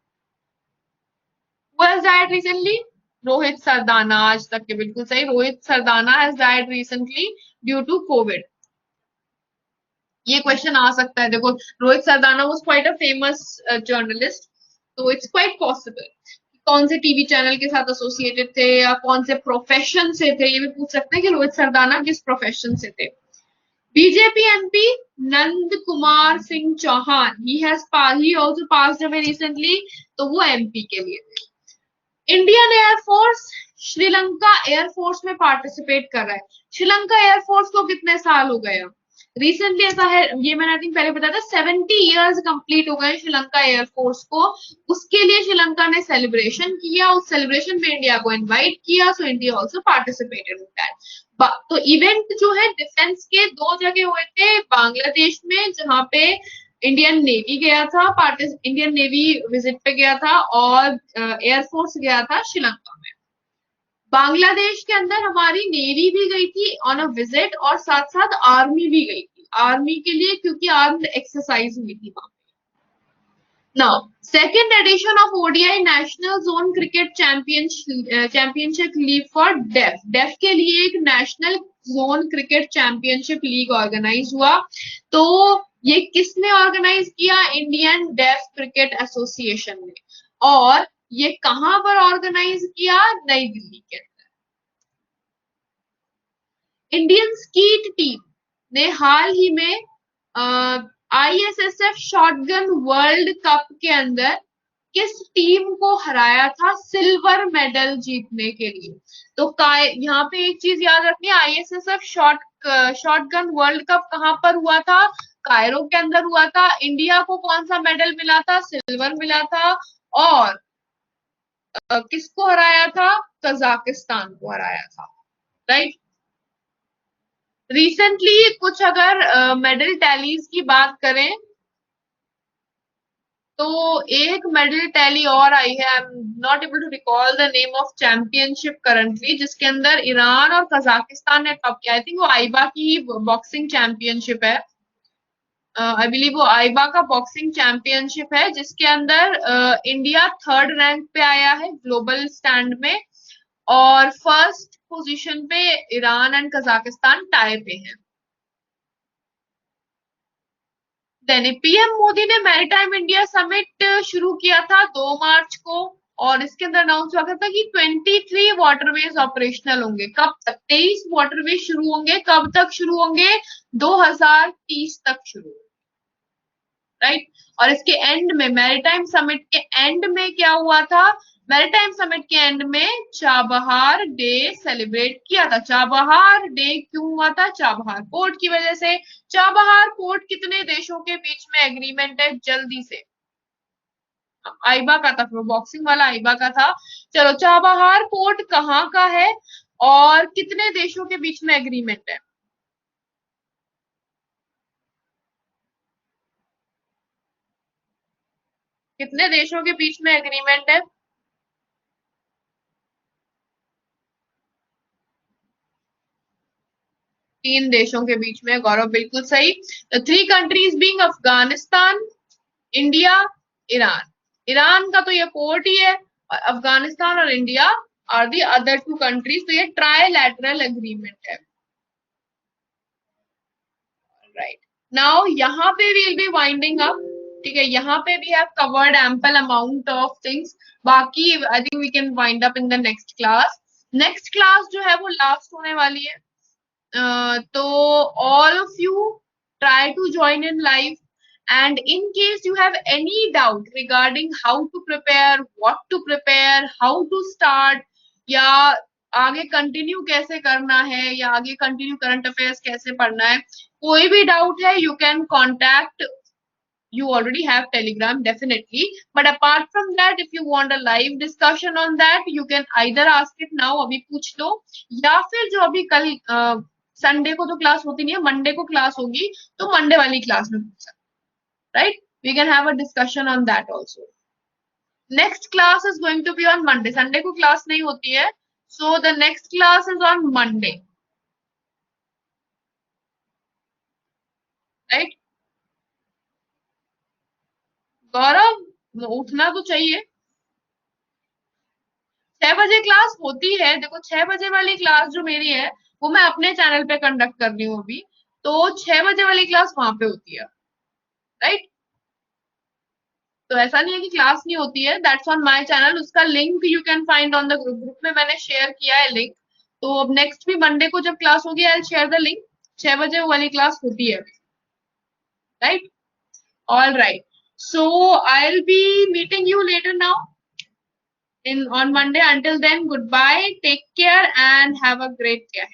Died recently? रोहित सरदाना, आज तक के बिल्कुल सही, Rohit Sardana has died recently due to covid. ये क्वेश्चन आ सकता है, देखो Rohit Sardana was quite a famous journalist, तो इट्स क्वाइट पॉसिबल कौन से टीवी चैनल के साथ एसोसिएटेड थे या कौन से प्रोफेशन से थे, ये भी पूछ सकते हैं कि रोहित सरदाना किस प्रोफेशन से थे। BJP MP Nand Kumar Singh Chauhan, he also passed away recently, तो वो एमपी के लिए थे। इंडियन एयरफोर्स श्रीलंका एयरफोर्स में पार्टिसिपेट कर रहा है। श्रीलंका एयरफोर्स को कितने साल हो गए? रिसेंटली ऐसा है, ये मैंने आई थिंक पहले बताया था, 70 इयर्स कंप्लीट हो गए श्रीलंका एयरफोर्स को। उसके लिए श्रीलंका ने सेलिब्रेशन किया, उस सेलिब्रेशन में इंडिया को इनवाइट किया, so India also participated in that. तो इवेंट जो है डिफेंस के 2 जगह हुए थे, बांग्लादेश में जहां पे इंडियन नेवी गया था, इंडियन नेवी विजिट पे गया था, और एयरफोर्स गया था श्रीलंका में। बांग्लादेश के अंदर हमारी नेवी भी गई थी ऑन अ विजिट, और साथ साथ आर्मी भी गई थी, आर्मी के लिए, क्योंकि आर्म्ड एक्सरसाइज हुई थी वहां। Now, second edition of ODI National Zone Cricket Championship League for Deaf. Deaf के लिए एक national zone cricket championship league organise हुआ। तो ये किसने ऑर्गेनाइज किया? इंडियन डेफ क्रिकेट एसोसिएशन ने। और ये कहां पर ऑर्गेनाइज किया? नई दिल्ली के अंदर। इंडियन स्कीट टीम ने हाल ही में ISSF शॉटगन वर्ल्ड कप के अंदर किस टीम को हराया था सिल्वर मेडल जीतने के लिए? तो यहाँ पे एक चीज याद रखनी है, ISSF शॉटगन वर्ल्ड कप कहां पर हुआ था? कायरो के अंदर हुआ था। इंडिया को कौन सा मेडल मिला था? सिल्वर मिला था। और किसको हराया था? कजाकिस्तान को हराया था, राइट। रिसेंटली कुछ अगर मेडल टैलीज की बात करें, तो एक मेडल टैली और आई है, I am not able to recall the name of championship currently, जिसके अंदर ईरान और कजाकिस्तान ने टॉप किया। आई थिंक वो आइबा की ही बॉक्सिंग चैंपियनशिप है। आई बिलीव वो आइबा का बॉक्सिंग चैंपियनशिप है, जिसके अंदर इंडिया थर्ड रैंक पे आया है ग्लोबल स्टैंड में, और फर्स्ट पोजीशन पे ईरान एंड कजाकिस्तान टाई पे हैं। पीएम मोदी ने मैरीटाइम इंडिया समिट शुरू किया था 2 मार्च को, और इसके अंदर अनाउंस हुआ था कि 23 वाटरवेज ऑपरेशनल होंगे। कब तक? 23 वाटरवेज शुरू होंगे। कब तक शुरू होंगे? 2030 तक शुरू, राइट। और इसके एंड में, मैरीटाइम समिट के एंड में क्या हुआ था? मैरीटाइम समिट के एंड में चाबहार डे सेलिब्रेट किया था। चाबहार डे क्यों हुआ था? चाबहार पोर्ट की वजह से। चाबहार पोर्ट कितने देशों के बीच में एग्रीमेंट है? जल्दी से, आइबा का था, बॉक्सिंग वाला आइबा का था। चलो, चाबहार पोर्ट कहाँ का है और कितने देशों के बीच में एग्रीमेंट है? कितने देशों के बीच में एग्रीमेंट है? 3 देशों के बीच में। गौरव बिल्कुल सही। The 3 countries being Afghanistan, India, Iran. Iran का तो ये पोर्ट ही है, और अफगानिस्तान और India are the other 2 countries. तो ये ट्राइलैटरल एग्रीमेंट है, राइट। नाउ यहाँ पे we will be winding up, ठीक है। यहाँ पे we have covered ample amount of things. बाकी I think we can wind up in the next class. Next class जो है वो लास्ट होने वाली है। तो all of you try to join in live, and in case you have any doubt regarding how to prepare, what to prepare, how to start, या आगे continue कैसे करना है, या आगे कंटिन्यू करंट अफेयर्स कैसे पढ़ना है, कोई भी डाउट है, you can contact, you already have telegram definitely, but apart from that if you want a live discussion on that you can either ask it now, अभी पूछ लो, या फिर जो अभी कल संडे को तो क्लास होती नहीं है, मंडे को क्लास होगी, तो मंडे वाली क्लास में पूछ सकते, right. We can have a discussion on that also. Next class is going to be on Monday. Sunday को क्लास नहीं होती है, so the next class is on Monday, right. Gaurav, उठना तो चाहिए। 6 बजे क्लास होती है, देखो 6 बजे वाली क्लास जो मेरी है वो मैं अपने चैनल पे कंडक्ट कर रही हूँ अभी, तो 6 बजे वाली क्लास वहां पे होती है, राइट। तो ऐसा नहीं है कि क्लास नहीं होती है, दैट्स ऑन माय चैनल। उसका link you can find on the group, group में मैंने शेयर किया है लिंक। तो अब नेक्स्ट भी मंडे को जब क्लास होगी I will share the link. 6 बजे वाली क्लास होती है, right. All right, so I will be meeting you later now in on Monday. Until then, goodbye, take care, and have a great day.